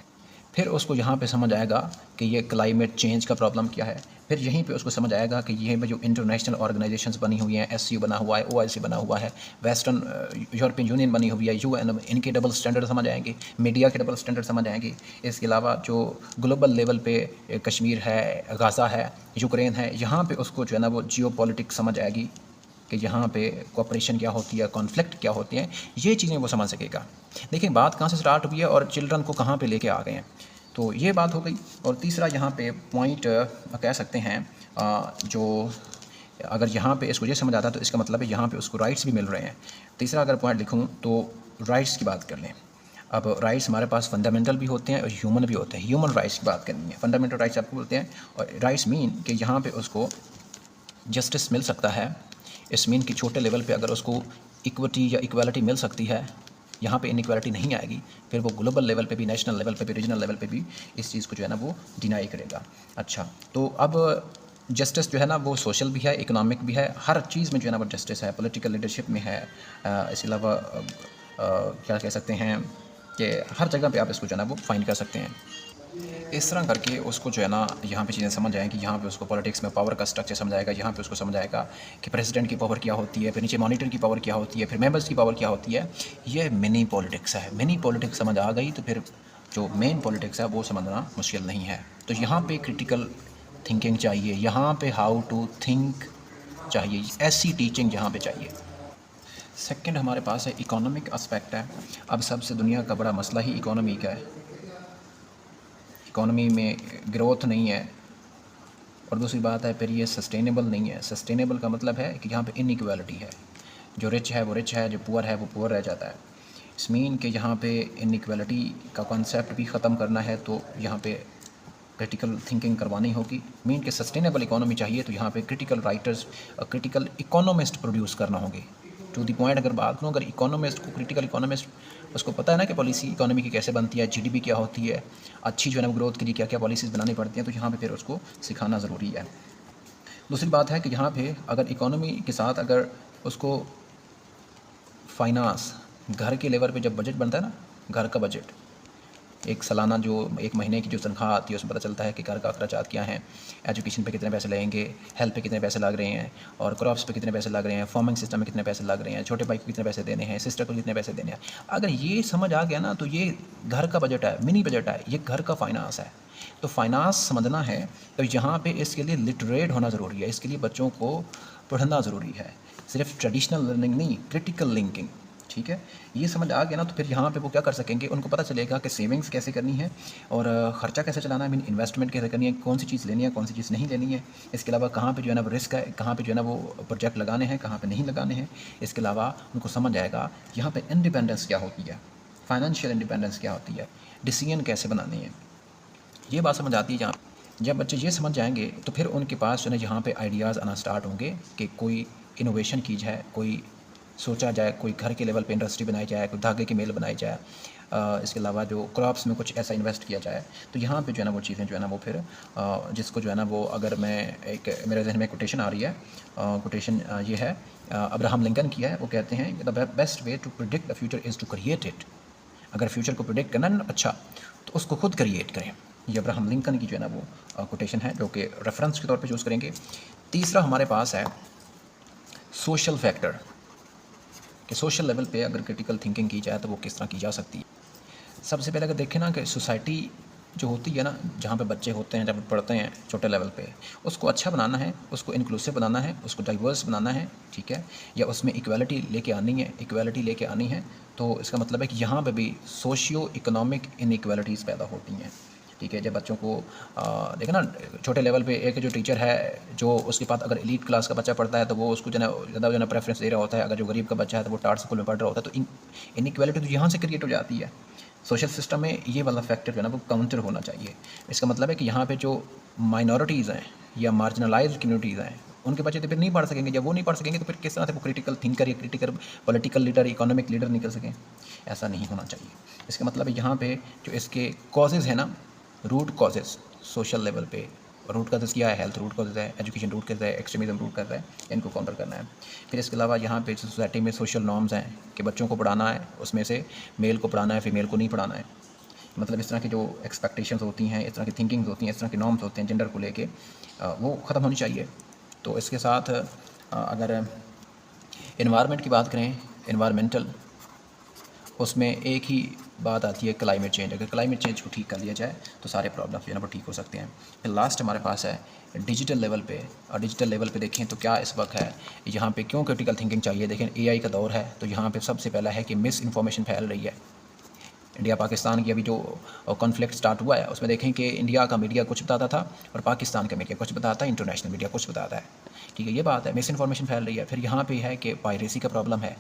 फिर उसको यहाँ पे समझ आएगा कि ये क्लाइमेट चेंज का प्रॉब्लम क्या है। फिर यहीं पे उसको समझ आएगा कि ये जो इंटरनेशनल ऑर्गेनाइजेशंस बनी हुई हैं, SCO बना हुआ है, OIC बना हुआ है, वेस्टर्न यूरोपियन यूनियन बनी हुई है, UN, इनके डबल स्टैंडर्ड समझ आएंगे, मीडिया के डबल स्टैंडर्ड समझ आएंगे। इसके अलावा जो ग्लोबल लेवल पे कश्मीर है, गाज़ा है, यूक्रेन है, यहाँ पर उसको जो है ना वो जियो पॉलिटिक्स समझ आएगी कि यहाँ पे कोऑपरेशन क्या होती है, कॉन्फ्लिक्ट क्या होते हैं, ये चीज़ें वो समझ सकेगा। देखिए बात कहाँ से स्टार्ट हुई है और चिल्ड्रन को कहाँ पे लेके आ गए हैं, तो ये बात हो गई। और तीसरा यहाँ पे पॉइंट कह सकते हैं जो अगर यहाँ पे इसको ये समझ आता है तो इसका मतलब है यहाँ पे उसको राइट्स भी मिल रहे हैं। तीसरा अगर पॉइंट लिखूँ तो राइट्स की बात कर लें। अब राइट्स हमारे पास फंडामेंटल भी होते हैं और ह्यूमन भी होते हैं। ह्यूमन राइट्स की बात करनी है, फंडामेंटल राइट्स आपको बोलते हैं, और राइट्स मीन कि यहाँ पे उसको जस्टिस मिल सकता है। इस मीन कि छोटे लेवल पे अगर उसको इक्विटी या इक्वालिटी मिल सकती है, यहाँ पे इनइक्वालिटी नहीं आएगी, फिर वो ग्लोबल लेवल पे भी, नेशनल लेवल पे भी, रीजनल लेवल पे भी इस चीज़ को जो है ना वो डिनाई करेगा। अच्छा, तो अब जस्टिस जो है ना वो सोशल भी है, इकोनॉमिक भी है, हर चीज़ में जो है ना वो जस्टिस है, पॉलिटिकल लीडरशिप में है, इसके अलावा क्या कह सकते हैं कि हर जगह पे आप इसको जो है ना वो फाइंड कर सकते हैं। इस तरह करके उसको जो है ना यहाँ पे चीज़ें समझ आएँ कि यहाँ पे उसको पॉलिटिक्स में पावर का स्ट्रक्चर समझ आएगा, यहाँ पे उसको समझ आएगा कि प्रेसिडेंट की पावर क्या होती है, फिर नीचे मॉनिटर की पावर क्या होती है, फिर मेंबर्स की पावर क्या होती है। ये मिनी पॉलिटिक्स है। मिनी पॉलिटिक्स समझ आ गई तो फिर जो मेन पॉलिटिक्स है वो समझना मुश्किल नहीं है। तो यहाँ पे क्रिटिकल थिंकिंग चाहिए, यहाँ पे हाउ टू थिंक चाहिए, ऐसी टीचिंग यहाँ पे चाहिए। सेकंड हमारे पास है इकोनॉमिक एस्पेक्ट है। अब सबसे दुनिया का बड़ा मसला ही इकोनॉमी का है। इकोनॉमी में ग्रोथ नहीं है, और दूसरी बात है फिर ये सस्टेनेबल नहीं है। सस्टेनेबल का मतलब है कि यहाँ पे इनइक्वालिटी है, जो रिच है वो रिच है, जो पुअर है वो पुअर रह जाता है। इस मीन कि यहाँ पे इनइक्वालिटी का कॉन्सेप्ट भी ख़त्म करना है, तो यहाँ पे क्रिटिकल थिंकिंग करवानी होगी। मीन कि सस्टेनेबल इकोनॉमी चाहिए तो यहाँ पे क्रिटिकल राइटर्स और क्रिटिकल इकोनॉमिस्ट प्रोड्यूस करना होंगे। टू दी पॉइंट अगर बात करूँ, अगर इकोनॉमिस्ट को, क्रिटिकल इकोनॉमिस्ट, उसको पता है ना कि पॉलिसी इकोनॉमी की कैसे बनती है, जीडीपी क्या होती है, अच्छी जो है ना ग्रोथ के लिए क्या क्या पॉलिसीज़ बनानी पड़ती हैं, तो यहाँ पे फिर उसको सिखाना ज़रूरी है। दूसरी बात है कि यहाँ पे अगर इकोनॉमी के साथ अगर उसको फाइनेंस, घर के लेवल पे जब बजट बनता है ना, घर का बजट, एक सालाना जो एक महीने की जो तनख्वाह आती है उसमें पता चलता है कि घर का अखराजात क्या हैं, एजुकेशन पे कितने पैसे लगेंगे, हेल्थ पे कितने पैसे लग रहे हैं, और क्रॉप्स पे कितने पैसे लग रहे हैं, फार्मिंग सिस्टम में कितने पैसे लग रहे हैं, छोटे भाई को कितने पैसे देने हैं, सिस्टर को कितने पैसे देने हैं। अगर ये समझ आ गया ना तो ये घर का बजट है, मिनी बजट है, ये घर का फाइनेंस है। तो फाइनेंस समझना है तो यहाँ पे इसके लिए लिटरेट होना ज़रूरी है, इसके लिए बच्चों को पढ़ना ज़रूरी है, सिर्फ ट्रेडिशनल लर्निंग नहीं, क्रिटिकल लिंकिंग। ठीक है, ये समझ आ गया ना तो फिर यहाँ पे वो क्या कर सकेंगे, उनको पता चलेगा कि सेविंग्स कैसे करनी है और ख़र्चा कैसे चलाना है, मीन इन्वेस्टमेंट कैसे करनी है, कौन सी चीज़ लेनी है, कौन सी चीज़ नहीं लेनी है। इसके अलावा कहाँ पे जो है ना वो रिस्क है, कहाँ पे जो है ना वो प्रोजेक्ट लगाने हैं, कहाँ पे नहीं लगाने हैं। इसके अलावा उनको समझ आएगा यहाँ पे इंडिपेंडेंस क्या होती है, फाइनेंशियल इंडिपेंडेंस क्या होती है, डिसीजन कैसे बनाने हैं, ये बात समझ आती है। जहाँ जब बच्चे ये समझ जाएंगे तो फिर उनके पास जो है यहाँ पे आइडियाज़ आना स्टार्ट होंगे कि कोई इनोवेशन की जाए, कोई सोचा जाए, कोई घर के लेवल पे इंडस्ट्री बनाई जाए, कोई धागे की मिल बनाई जाए, इसके अलावा जो क्रॉप्स में कुछ ऐसा इन्वेस्ट किया जाए। तो यहाँ पे जो है ना वो चीज़ें जो है ना वो फिर जिसको जो है ना वो, अगर मैं एक मेरे जहन में कोटेशन आ रही है, कोटेशन ये है, अब्राहम लिंकन की है। वो कहते हैं the best way to predict the future is to create it. अगर फ्यूचर को प्रिडिक्ट करना ना अच्छा, तो उसको खुद क्रिएट करें। ये अब्राहम लिंकन की जो है ना वो कोटेशन है, जो कि रेफरेंस के तौर पे यूज़ करेंगे। तीसरा हमारे पास है सोशल फैक्टर, कि सोशल लेवल पे अगर क्रिटिकल थिंकिंग की जाए तो वो किस तरह की जा सकती है। सबसे पहले अगर देखें ना कि सोसाइटी जो होती है ना, जहाँ पे बच्चे होते हैं, जब पढ़ते हैं छोटे लेवल पे, उसको अच्छा बनाना है, उसको इंक्लूसिव बनाना है, उसको डाइवर्स बनाना है, ठीक है, या उसमें इक्वालिटी लेके आनी है, इक्वालिटी लेके आनी है। तो इसका मतलब है कि यहाँ पे भी सोशियो इकोनॉमिक इनइक्वालिटीज़ पैदा होती हैं। ठीक है, जब बच्चों को देखें ना छोटे लेवल पे, एक जो टीचर है जो उसके पास अगर एलीट क्लास का बच्चा पढ़ता है तो वो उसको जो है ज़्यादा जो है प्रेफरेंस दे रहा होता है। अगर जो गरीब का बच्चा है तो वो टाट स्कूल में पढ़ रहा होता है। तो इनइक्वालिटी तो यहाँ से क्रिएट हो जाती है। सोशल सिस्टम में ये वाला फैक्टर जो है ना वो काउंटर होना चाहिए। इसका मतलब है कि यहाँ पे जो माइनॉरिटीज़ हैं या मार्जिनलाइज्ड कम्युनिटीज़ हैं, उनके बच्चे तो फिर नहीं पढ़ सकेंगे। जब वो नहीं पढ़ सकेंगे तो फिर किस तरह से वो क्रिटिकल थिंकर या critical political leader, economic leader निकल सकें? ऐसा नहीं होना चाहिए। इसका मतलब है यहाँ पे जो इसके कॉजेज़ है ना, रूट कॉजेज़ सोशल लेवल पे, रूट कॉजेज़ क्या है, हेल्थ रूट कॉजेज़ है, एजुकेशन रूट कॉजेज़ है, एक्सट्रीमिज्म रूट कॉजेज़ है, इनको काउंटर करना है। फिर इसके अलावा यहाँ पे सोसाइटी में सोशल नॉर्म्स हैं कि बच्चों को पढ़ाना है, उसमें से मेल को पढ़ाना है, फीमेल को नहीं पढ़ाना है। मतलब इस तरह की जो एक्सपेक्टेशंस होती हैं, इस तरह की थिंकिंग्स होती हैं, इस तरह के नॉर्म्स होते हैं जेंडर को लेके, वो ख़त्म होनी चाहिए। तो इसके साथ अगर एनवायरनमेंट की बात करें, एनवायरमेंटल, उसमें एक ही बात आती है क्लाइमेट चेंज। अगर क्लाइमेट चेंज को ठीक कर लिया जाए तो सारे प्रॉब्लम जो है ना वो ठीक हो सकते हैं। फिर लास्ट हमारे पास है डिजिटल लेवल पे। और डिजिटल लेवल पे देखें तो क्या इस वक्त है, यहाँ पे क्यों क्रिटिकल थिंकिंग चाहिए। देखें एआई का दौर है, तो यहाँ पे सबसे पहला है कि मिस इन्फॉर्मेशन फैल रही है। इंडिया पाकिस्तान की अभी जो कॉन्फ्लिक्ट स्टार्ट हुआ है, उसमें देखें कि इंडिया का मीडिया कुछ बताता था और पाकिस्तान का मीडिया कुछ बताता है, इंटरनेशनल मीडिया कुछ बताता है। ठीक है, ये बात है, मिस इन्फॉर्मेशन फैल रही है। फिर यहाँ पे है कि पायरेसी का प्रॉब्लम है,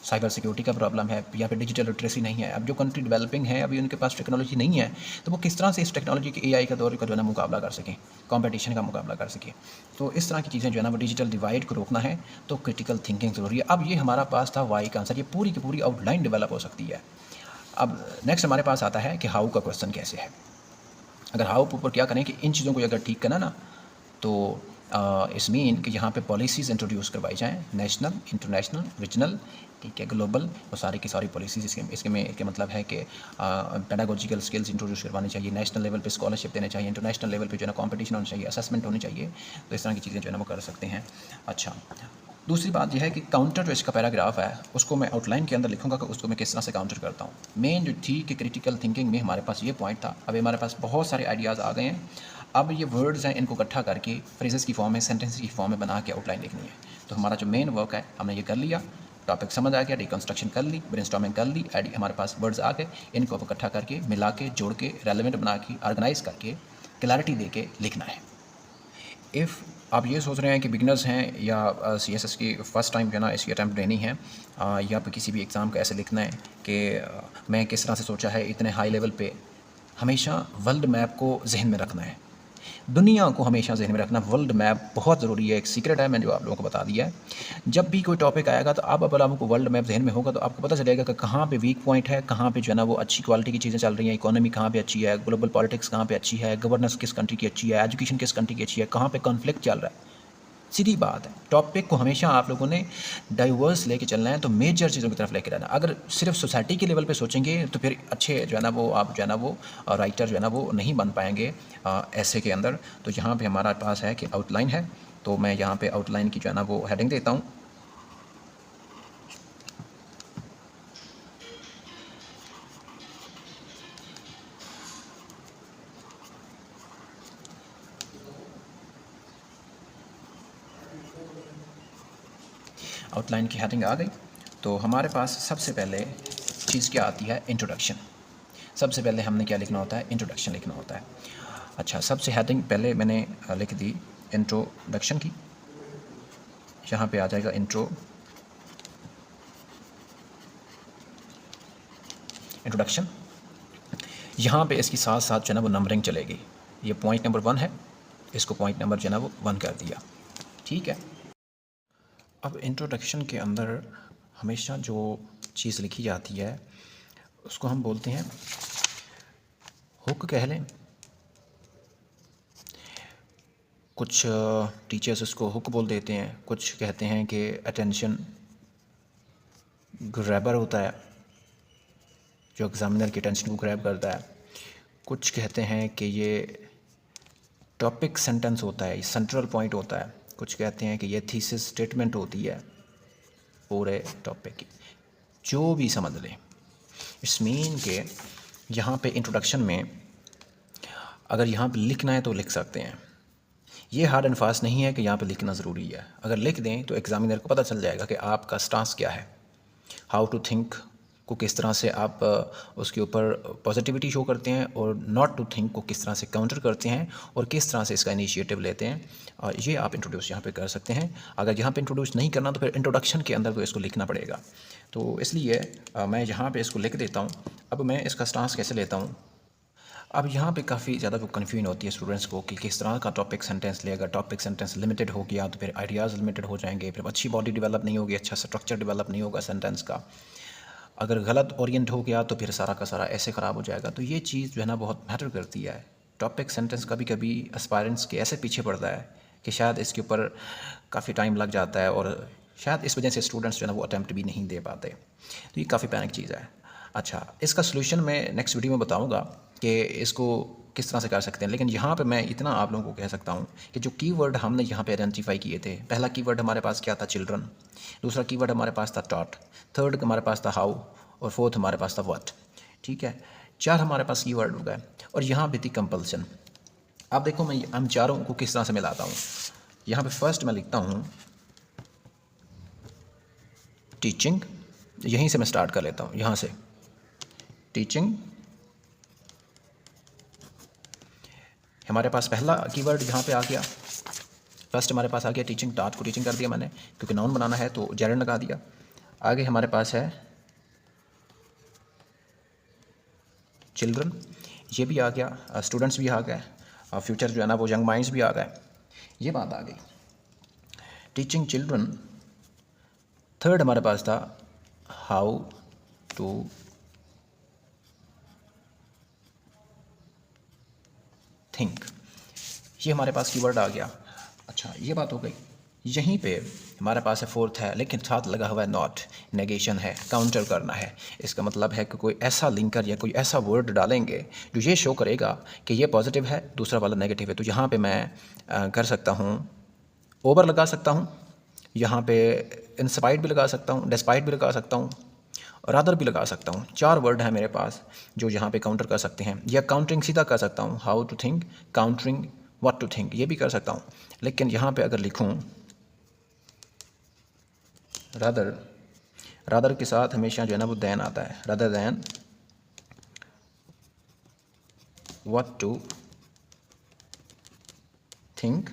साइबर सिक्योरिटी का प्रॉब्लम है, या फिर डिजिटल लिटरेसी नहीं है। अब जो कंट्री डेवलपिंग है, अभी उनके पास टेक्नोलॉजी नहीं है, तो वो किस तरह से इस टेक्नोलॉजी के एआई का दौर का जो है ना मुकाबला कर सकें, कंपटीशन का मुकाबला कर सकें। तो इस तरह की चीज़ें जो है ना वो डिजिटल डिवाइड को रोकना है, तो क्रिटिकल थिंकिंग ज़रूरी है। अब ये हमारा पास था वाई का आंसर, ये पूरी की पूरी आउटलाइन डेवलप हो सकती है। अब नेक्स्ट हमारे पास आता है कि हाउ का क्वेश्चन कैसे है। अगर हाउ के ऊपर क्या करें कि इन चीज़ों को अगर ठीक करना ना, तो इस मीन कि यहाँ पे पॉलिसीज़ इंट्रोड्यूस करवाई जाएँ, नेशनल, इंटरनेशनल, रीजनल, ठीक है, ग्लोबल, वो सारी की सारी पॉलिसीज़ इसके मतलब है कि पेडागोजिकल स्किल्स इंट्रोड्यूस करवानी चाहिए, नेशनल लेवल पे स्कॉलरशिप देने चाहिए, इंटरनेशनल लेवल पे जो है ना कॉम्पिटिशन होना चाहिए, असेसमेंट होनी चाहिए, तो इस तरह की चीज़ें जो है ना वो कर सकते हैं। अच्छा, दूसरी बात यह है कि काउंटर जो इसका पैराग्राफ है उसको मैं आउटलाइन के अंदर लिखूंगा कि उसको मैं किस तरह से काउंटर करता हूँ। मेन जो थी कि क्रिटिकल थिंकिंग में हमारे पास ये पॉइंट था, अभी हमारे पास बहुत सारे आइडियाज़ आ गए हैं। अब ये वर्ड्स हैं, इनको इकट्ठा करके फ्रेजेस की फॉर्म में, सेंटेंस की फॉर्म में बना के आउटलाइन लिखनी है। तो हमारा जो मेन वर्क है हमने ये कर लिया, टॉपिक समझ आ गया, रिकंस्ट्रक्शन कर ली, ब्रेनस्टॉर्मिंग कर ली, हमारे पास वर्ड्स आ गए, इनको अब इकट्ठा करके मिला के जोड़ के रेलेवेंट बना के ऑर्गेनाइज करके क्लैरिटी दे के लिखना है। इफ़ आप ये सोच रहे हैं कि बिगनर्स हैं या सीएसएस की फ़र्स्ट टाइम जो है ना इसकी अटैम्प्ट देनी है, या फिर किसी भी एग्ज़ाम का ऐसे लिखना है कि मैं किस तरह से सोचा है, इतने हाई लेवल पे हमेशा वर्ल्ड मैप को जहन में रखना है, दुनिया को हमेशा जहन में रखना। वर्ल्ड मैप बहुत ज़रूरी है, एक सीक्रेट है, मैंने जो आप लोगों को बता दिया है। जब भी कोई टॉपिक आएगा तो आप अगर आपको वर्ल्ड मैप जहन में होगा तो आपको पता चलेगा कि कहाँ पे वीक पॉइंट है, कहाँ पे जो है ना वो अच्छी क्वालिटी की चीज़ें चल रही हैं, इकोनॉमी कहाँ पे अच्छी है, ग्लोबल पॉलिटिक्स कहाँ पे अच्छी है, गवर्नेंस किस कंट्री की अच्छी है, एजुकेशन किस कंट्री की अच्छी है, कहाँ पे कॉन्फ्लिक्ट चल रहा है। सीधी बात है, टॉपिक को हमेशा आप लोगों ने डाइवर्स लेके चलना है, तो मेजर चीज़ों की तरफ लेके रहना। अगर सिर्फ सोसाइटी के लेवल पे सोचेंगे तो फिर अच्छे जो है ना वो आप जो है ना वो राइटर जो है ना वो नहीं बन पाएंगे ऐसे के अंदर। तो यहाँ पे हमारा पास है कि आउटलाइन है, तो मैं यहाँ पे आउटलाइन की जो है ना वो हेडिंग देता हूँ। आउटलाइन की हेडिंग आ गई, तो हमारे पास सबसे पहले चीज़ क्या आती है, इंट्रोडक्शन। सबसे पहले हमने क्या लिखना होता है, इंट्रोडक्शन लिखना होता है। अच्छा, सबसे हेडिंग पहले मैंने लिख दी इंट्रोडक्शन की, यहाँ पे आ जाएगा इंट्रोडक्शन। यहाँ पे इसकी साथ साथ जो है ना वो नंबरिंग चलेगी। ये पॉइंट नंबर 1 है, इसको पॉइंट नंबर जो है ना वो 1 कर दिया, ठीक है। अब इंट्रोडक्शन के अंदर हमेशा जो चीज़ लिखी जाती है उसको हम बोलते हैं हुक कह लें। कुछ टीचर्स इसको हुक बोल देते हैं, कुछ कहते हैं कि अटेंशन ग्रैबर होता है, जो एग्ज़ामिनर की अटेंशन को ग्रैब करता है। कुछ कहते हैं कि ये टॉपिक सेंटेंस होता है, ये सेंट्रल पॉइंट होता है। कुछ कहते हैं कि ये थीसिस स्टेटमेंट होती है पूरे टॉपिक की, जो भी समझ लें। इस मीन के यहाँ पे इंट्रोडक्शन में अगर यहाँ पे लिखना है तो लिख सकते हैं, ये हार्ड एंड फास्ट नहीं है कि यहाँ पे लिखना ज़रूरी है। अगर लिख दें तो एग्ज़ामिनर को पता चल जाएगा कि आपका स्टांस क्या है, हाउ टू थिंक को किस तरह से आप उसके ऊपर पॉजिटिविटी शो करते हैं, और नॉट टू थिंक को किस तरह से काउंटर करते हैं, और किस तरह से इसका इनिशिएटिव लेते हैं। और ये आप इंट्रोड्यूस यहाँ पे कर सकते हैं। अगर यहाँ पे इंट्रोड्यूस नहीं करना तो फिर इंट्रोडक्शन के अंदर तो इसको लिखना पड़ेगा। तो इसलिए मैं यहाँ पे इसको लिख देता हूँ। अब मैं इसका स्टांस कैसे लेता हूँ, अब यहाँ पे काफ़ी ज़्यादा वो कन्फ्यूजन होती है स्टूडेंट्स को कि किस तरह का टॉपिक सेंटेंस ले। अगर टॉपिक सेंटेंस लिमिटेड हो गया तो फिर आइडियाज़ लिमिटेड हो जाएंगे, फिर अच्छी बॉडी डेवलप नहीं होगी, अच्छा स्ट्रक्चर डेवलप नहीं होगा सेंटेंस का। अगर गलत ओरिएंट हो गया तो फिर सारा का सारा ऐसे ख़राब हो जाएगा। तो ये चीज़ जो है ना बहुत मैटर करती है। टॉपिक सेंटेंस कभी कभी एस्पायरेंट्स के ऐसे पीछे पड़ता है कि शायद इसके ऊपर काफ़ी टाइम लग जाता है, और शायद इस वजह से स्टूडेंट्स जो है ना वो अटैम्प्ट भी नहीं दे पाते। तो ये काफ़ी पैनिक चीज़ है। अच्छा, इसका सलूशन मैं नेक्स्ट वीडियो में बताऊँगा कि इसको किस तरह से कर सकते हैं। लेकिन यहाँ पे मैं इतना आप लोगों को कह सकता हूँ कि जो कीवर्ड हमने यहाँ पे आइडेंटिफाई किए थे, पहला कीवर्ड हमारे पास क्या था, चिल्ड्रन। दूसरा कीवर्ड हमारे पास था टॉट। थर्ड हमारे पास था हाउ, और फोर्थ हमारे पास था व्हाट। ठीक है, 4 हमारे पास कीवर्ड हो गए। और यहाँ पे थी कंपल्सन। अब देखो मैं हम चारों को किस तरह से मिलाता हूँ। यहाँ पे फर्स्ट मैं लिखता हूँ टीचिंग, यहीं से मैं स्टार्ट कर लेता हूँ, यहाँ से टीचिंग। हमारे पास पहला कीवर्ड यहाँ पे आ गया, फर्स्ट हमारे पास आ गया टीचिंग। टाट को टीचिंग कर दिया मैंने, क्योंकि नाउन बनाना है तो जेरंड लगा दिया। आगे हमारे पास है चिल्ड्रन, ये भी आ गया, स्टूडेंट्स भी आ गए, फ्यूचर जो है ना वो यंग माइंड्स भी आ गए, ये बात आ गई। Teaching children. थर्ड हमारे पास था हाउ टू थिंक, ये हमारे पास कीवर्ड आ गया। अच्छा, ये बात हो गई। यहीं पे हमारे पास है फोर्थ है, लेकिन साथ लगा हुआ है नॉट, नेगेशन है, काउंटर करना है। इसका मतलब है कि कोई ऐसा लिंकर या कोई ऐसा वर्ड डालेंगे जो ये शो करेगा कि ये पॉजिटिव है, दूसरा वाला नेगेटिव है। तो यहाँ पे मैं कर सकता हूँ, ओवर लगा सकता हूँ, यहाँ पे इंस्पाइट भी लगा सकता हूँ, डिस्पाइट भी लगा सकता हूँ, और अदर भी लगा सकता हूँ। 4 वर्ड हैं मेरे पास जो यहाँ पे काउंटर कर सकते हैं। या काउंटरिंग सीधा कर सकता हूँ, how to think, countering what to think, ये भी कर सकता हूँ। लेकिन यहाँ पे अगर लिखूँ रादर के साथ हमेशा जो है ना वो दैन आता है, rather than what to think.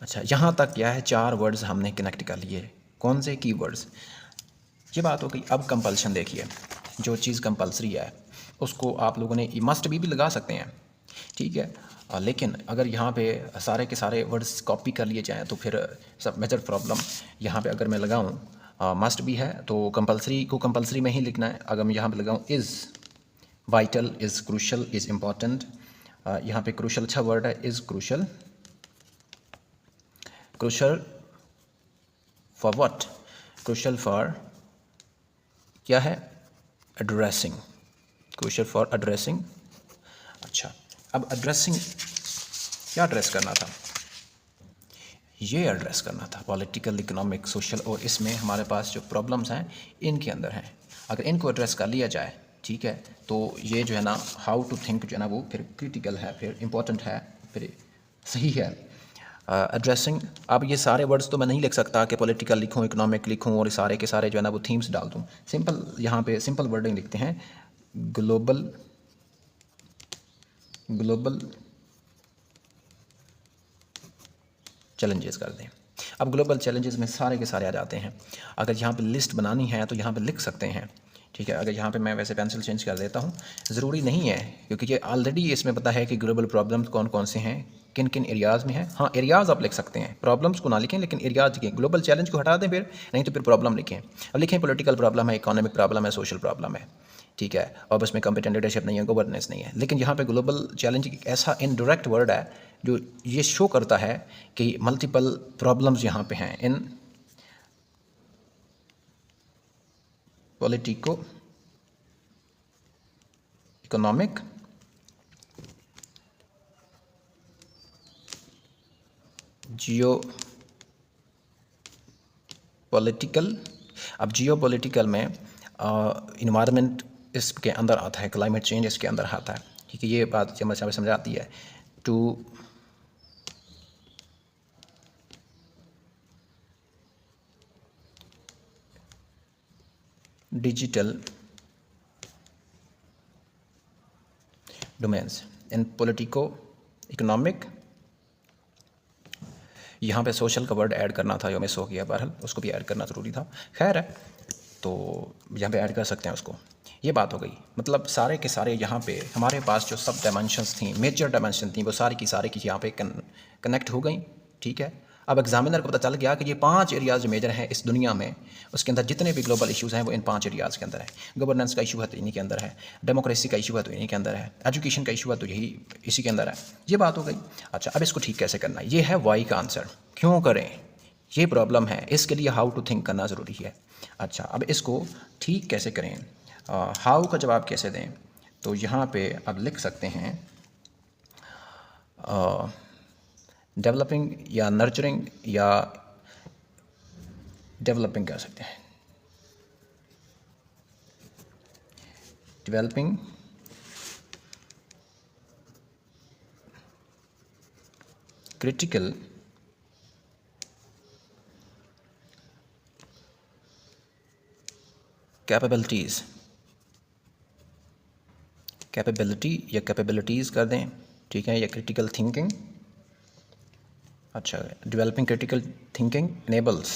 अच्छा, यहाँ तक क्या है, 4 वर्ड्स हमने कनेक्ट कर लिए। कौन से की वर्ड्स, ये बात हो गई। अब कंपल्शन देखिए, जो चीज़ कंपल्सरी है उसको आप लोगों ने मस्ट भी लगा सकते हैं, ठीक है। लेकिन अगर यहाँ पे सारे के सारे वर्ड्स कॉपी कर लिए जाएँ तो फिर सब मेजर प्रॉब्लम। यहाँ पे अगर मैं लगाऊँ मस्ट भी है तो कंपल्सरी को कंपल्सरी में ही लिखना है। अगर मैं यहाँ पे लगाऊँ is vital, is crucial, is important, यहाँ पे क्रूशल अच्छा वर्ड है, is crucial. Crucial for what, crucial for क्या है, एड्रेसिंग, क्रूशल फॉर एड्रेसिंग। अच्छा, अब एड्रेसिंग क्या एड्रेस करना था, ये एड्रेस करना था पॉलिटिकल, इकोनॉमिक, सोशल, और इसमें हमारे पास जो प्रॉब्लम्स हैं इनके अंदर हैं। अगर इनको एड्रेस कर लिया जाए, ठीक है, तो ये जो है ना हाउ टू थिंक जो है ना वो फिर क्रिटिकल है, फिर इम्पोर्टेंट है, फिर सही है। एड्रेसिंग, अब ये सारे वर्ड्स तो मैं नहीं लिख सकता कि पॉलिटिकल लिखूं, इकोनॉमिक लिखूं और सारे के सारे जो है ना वो थीम्स डाल दूं। सिंपल, यहाँ पे सिंपल वर्डिंग लिखते हैं, ग्लोबल चैलेंजेस कर दें। अब ग्लोबल चैलेंजेस में सारे के सारे आ जाते हैं। अगर यहाँ पे लिस्ट बनानी है तो यहाँ पे लिख सकते हैं, ठीक है। अगर यहाँ पे मैं वैसे पेंसिल चेंज कर देता हूँ, ज़रूरी नहीं है क्योंकि ये ऑलरेडी इसमें पता है कि ग्लोबल प्रॉब्लम्स कौन कौन से हैं, किन किन एरियाज़ में हैं। हाँ, एरियाज़ आप लिख सकते हैं, प्रॉब्लम्स को ना लिखें लेकिन एरियाज़ लिखें। ग्लोबल चैलेंज को हटा दें फिर, नहीं तो फिर प्रॉब्लम लिखें। अब लिखें पॉलिटिकल प्रॉब्लम है, इकोनॉमिक प्रॉब्लम है, सोशल प्रॉब्लम है, ठीक है, और उसमें कॉम्पिटेंट लीडरशिप नहीं है, गवर्नेंस नहीं है। लेकिन यहाँ पे ग्लोबल चैलेंज एक ऐसा इनडायरेक्ट वर्ड है जो ये शो करता है कि मल्टीपल प्रॉब्लम्स यहाँ पे हैं इन पॉलिटिको इकोनॉमिक जियो पॉलिटिकल। अब जियो पॉलिटिकल में इन्वायरमेंट इसके अंदर आता है, क्लाइमेट चेंज इसके अंदर आता है, ठीक है। ये बात समझ आती है। Two digital domains in politico economic, यहाँ पे सोशल का वर्ड ऐड करना था जो मिस हो गया, बहरहाल उसको भी ऐड करना ज़रूरी था, खैर है, तो यहाँ पे ऐड कर सकते हैं उसको। ये बात हो गई, मतलब सारे के सारे यहाँ पे हमारे पास जो सब डायमेंशंस थी, मेजर डायमेंशन थी, वो सारी की यहाँ पे कनेक्ट हो गई, ठीक है। अब एग्जामिनर को पता चल गया कि ये 5 एरियाज़ जो मेजर हैं इस दुनिया में, उसके अंदर जितने भी ग्लोबल इश्यूज़ हैं वो इन 5 एरियाज़ के अंदर है। गवर्नेंस का इशू है तो इन्हीं के अंदर है, डेमोक्रेसी का इशू है तो इन्हीं के अंदर है, एजुकेशन का इशू है तो यही इसी के अंदर है। ये बात हो गई। अच्छा, अब इसको ठीक कैसे करना है, ये है वाई का आंसर, क्यों करें, ये प्रॉब्लम है, इसके लिए हाउ टू थिंक करना ज़रूरी है। अच्छा, अब इसको ठीक कैसे करें, हाउ का जवाब कैसे दें, तो यहाँ पे अब लिख सकते हैं डेवलपिंग या नर्चरिंग या डेवलपिंग कर सकते हैं, डेवलपिंग क्रिटिकल कैपेबिलिटीज़, कैपेबिलिटी या कैपेबिलिटीज़ कर दें, ठीक है, या क्रिटिकल थिंकिंग। अच्छा, developing critical thinking enables,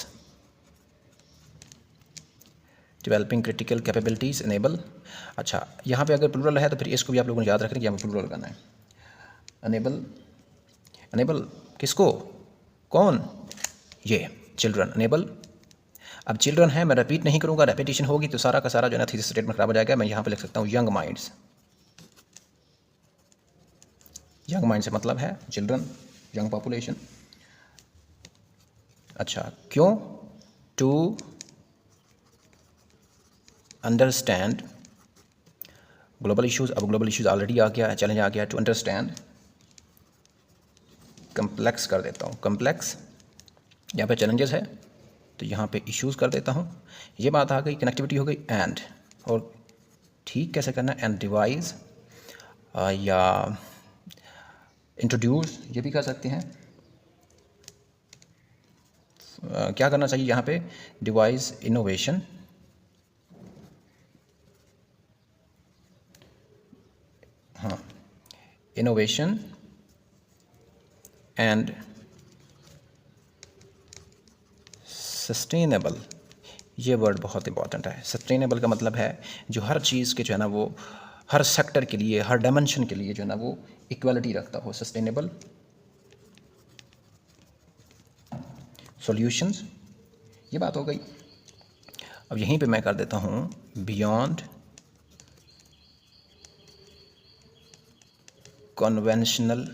developing critical capabilities enable. अच्छा, यहाँ पे अगर प्लूरल है तो फिर इसको भी आप लोगों ने याद रखना कि यहाँ पर प्लूरल करना है। इनेबल, इनेबल किसको, कौन, ये चिल्ड्रन, इनेबल। अब चिल्ड्रन है, मैं रिपीट नहीं करूँगा, रेपिटेशन होगी तो सारा का सारा जो है ना थीसिस स्टेटमेंट खराब हो जाएगा। मैं यहाँ पे लिख सकता हूँ यंग माइंड्स, यंग माइंड से मतलब है चिल्ड्रन, यंग पॉपुलेशन। अच्छा, क्यों? To understand global issues. अब ग्लोबल इश्यूज ऑलरेडी आ गया है, चैलेंज आ गया है। टू अंडरस्टैंड, कम्प्लेक्स कर देता हूँ, कम्प्लेक्स, यहाँ पे चैलेंजेस है तो यहाँ पे इश्यूज़ कर देता हूँ। ये बात आ गई, कनेक्टिविटी हो गई। एंड, और ठीक कैसे करना है? एंड डिवाइस या इंट्रोड्यूस, ये भी कर सकते हैं। क्या करना चाहिए यहाँ पे? डिवाइस इनोवेशन, हाँ, इनोवेशन एंड सस्टेनेबल। ये वर्ड बहुत इंपॉर्टेंट है। सस्टेनेबल का मतलब है जो हर चीज़ के जो है ना वो हर सेक्टर के लिए, हर डायमेंशन के लिए जो है ना वो इक्वलिटी रखता हो। सस्टेनेबल सॉल्यूशंस, ये बात हो गई। अब यहीं पे मैं कर देता हूँ beyond conventional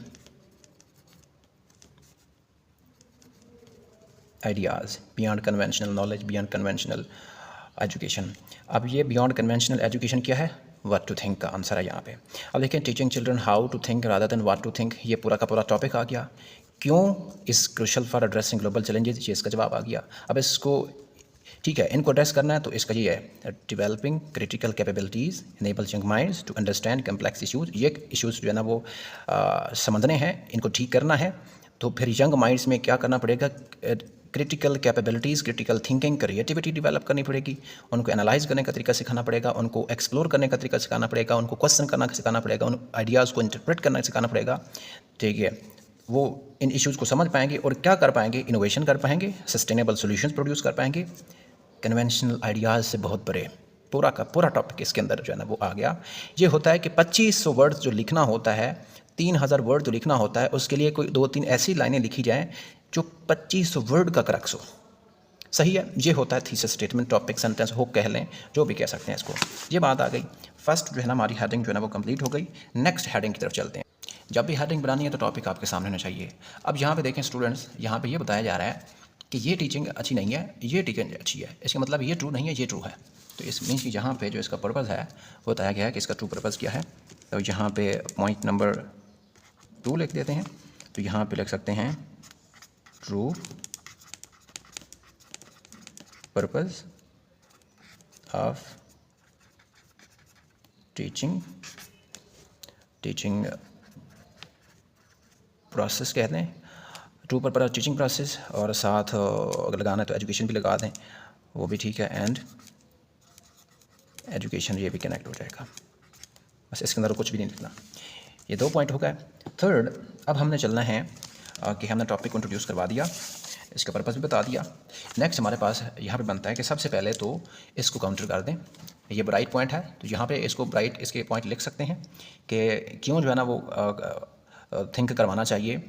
ideas, beyond conventional knowledge, beyond conventional education. अब ये बियॉन्ड कन्वेंशनल एजुकेशन क्या है? व्हाट टू थिंक का आंसर है यहाँ पे। अब देखिए, teaching children how to think rather than what to think, ये पूरा का पूरा टॉपिक आ गया। क्यों is crucial for addressing global challenges, ये इसका जवाब आ गया। अब इसको ठीक है, इनको एड्रेस करना है तो इसका ये है, developing critical capabilities enable young minds to understand complex issues. ये इश्यूज़ जो है ना वो समझने हैं, इनको ठीक करना है। तो फिर यंग माइंड्स में क्या करना पड़ेगा? Critical capabilities, critical thinking, creativity develop करनी पड़ेगी। उनको एनालाइज करने का तरीका सिखाना पड़ेगा, उनको एक्सप्लोर करने का तरीका सिखाना पड़ेगा, उनको क्वेश्चन करना सिखाना पड़ेगा, उन आइडियाज़ को इंटरप्रेट करना सिखाना पड़ेगा। ठीक है, वो इन इश्यूज़ को समझ पाएंगे और क्या कर पाएंगे? इनोवेशन कर पाएंगे, सस्टेनेबल सॉल्यूशंस प्रोड्यूस कर पाएंगे। कन्वेंशनल आइडियाज़ से बहुत बड़े, पूरा का पूरा टॉपिक इसके अंदर जो है ना वो आ गया। ये होता है कि 2500 वर्ड्स जो लिखना होता है, 3000 वर्ड जो लिखना होता है, उसके लिए कोई 2-3 ऐसी लाइनें लिखी जाएं जो 2500 वर्ड का क्रक्स हो। सही है, ये होता है thesis statement, topic, sentence, hook कह लें, जो भी कह सकते हैं इसको। ये बात आ गई। फर्स्ट जो है ना हमारी हेडिंग जो है ना वो कंप्लीट हो गई। नेक्स्ट हेडिंग की तरफ चलते हैं। जब भी हेडिंग बनानी है तो टॉपिक आपके सामने होना चाहिए। अब यहाँ पे देखें स्टूडेंट्स, यहाँ पे ये बताया जा रहा है कि ये टीचिंग अच्छी नहीं है, ये टीचिंग अच्छी है। इसका मतलब ये ट्रू नहीं है, ये ट्रू है। तो इस मीन्स कि यहाँ पे जो इसका पर्पज़ है वो बताया गया है कि इसका ट्रू पर्पज़ क्या है। तो यहाँ पे पॉइंट नंबर 2 लिख देते हैं। तो यहाँ पे लिख सकते हैं true purpose of teaching process कहते हैं, true purpose of teaching process, और साथ अगर लगाना है तो एजुकेशन भी लगा दें, वो भी ठीक है। एंड एजुकेशन, ये भी कनेक्ट हो जाएगा। बस इसके अंदर कुछ भी नहीं लिखना। ये 2 पॉइंट हो गए। थर्ड, अब हमने चलना है कि हमने टॉपिक को इंट्रोड्यूस करवा दिया, इसका पर्पज़ भी बता दिया। नेक्स्ट हमारे पास यहाँ पे बनता है कि सबसे पहले तो इसको काउंटर कर दें। ये ब्राइट पॉइंट है तो यहाँ पे इसको ब्राइट, इसके पॉइंट लिख सकते हैं कि क्यों जो है ना वो थिंक करवाना चाहिए।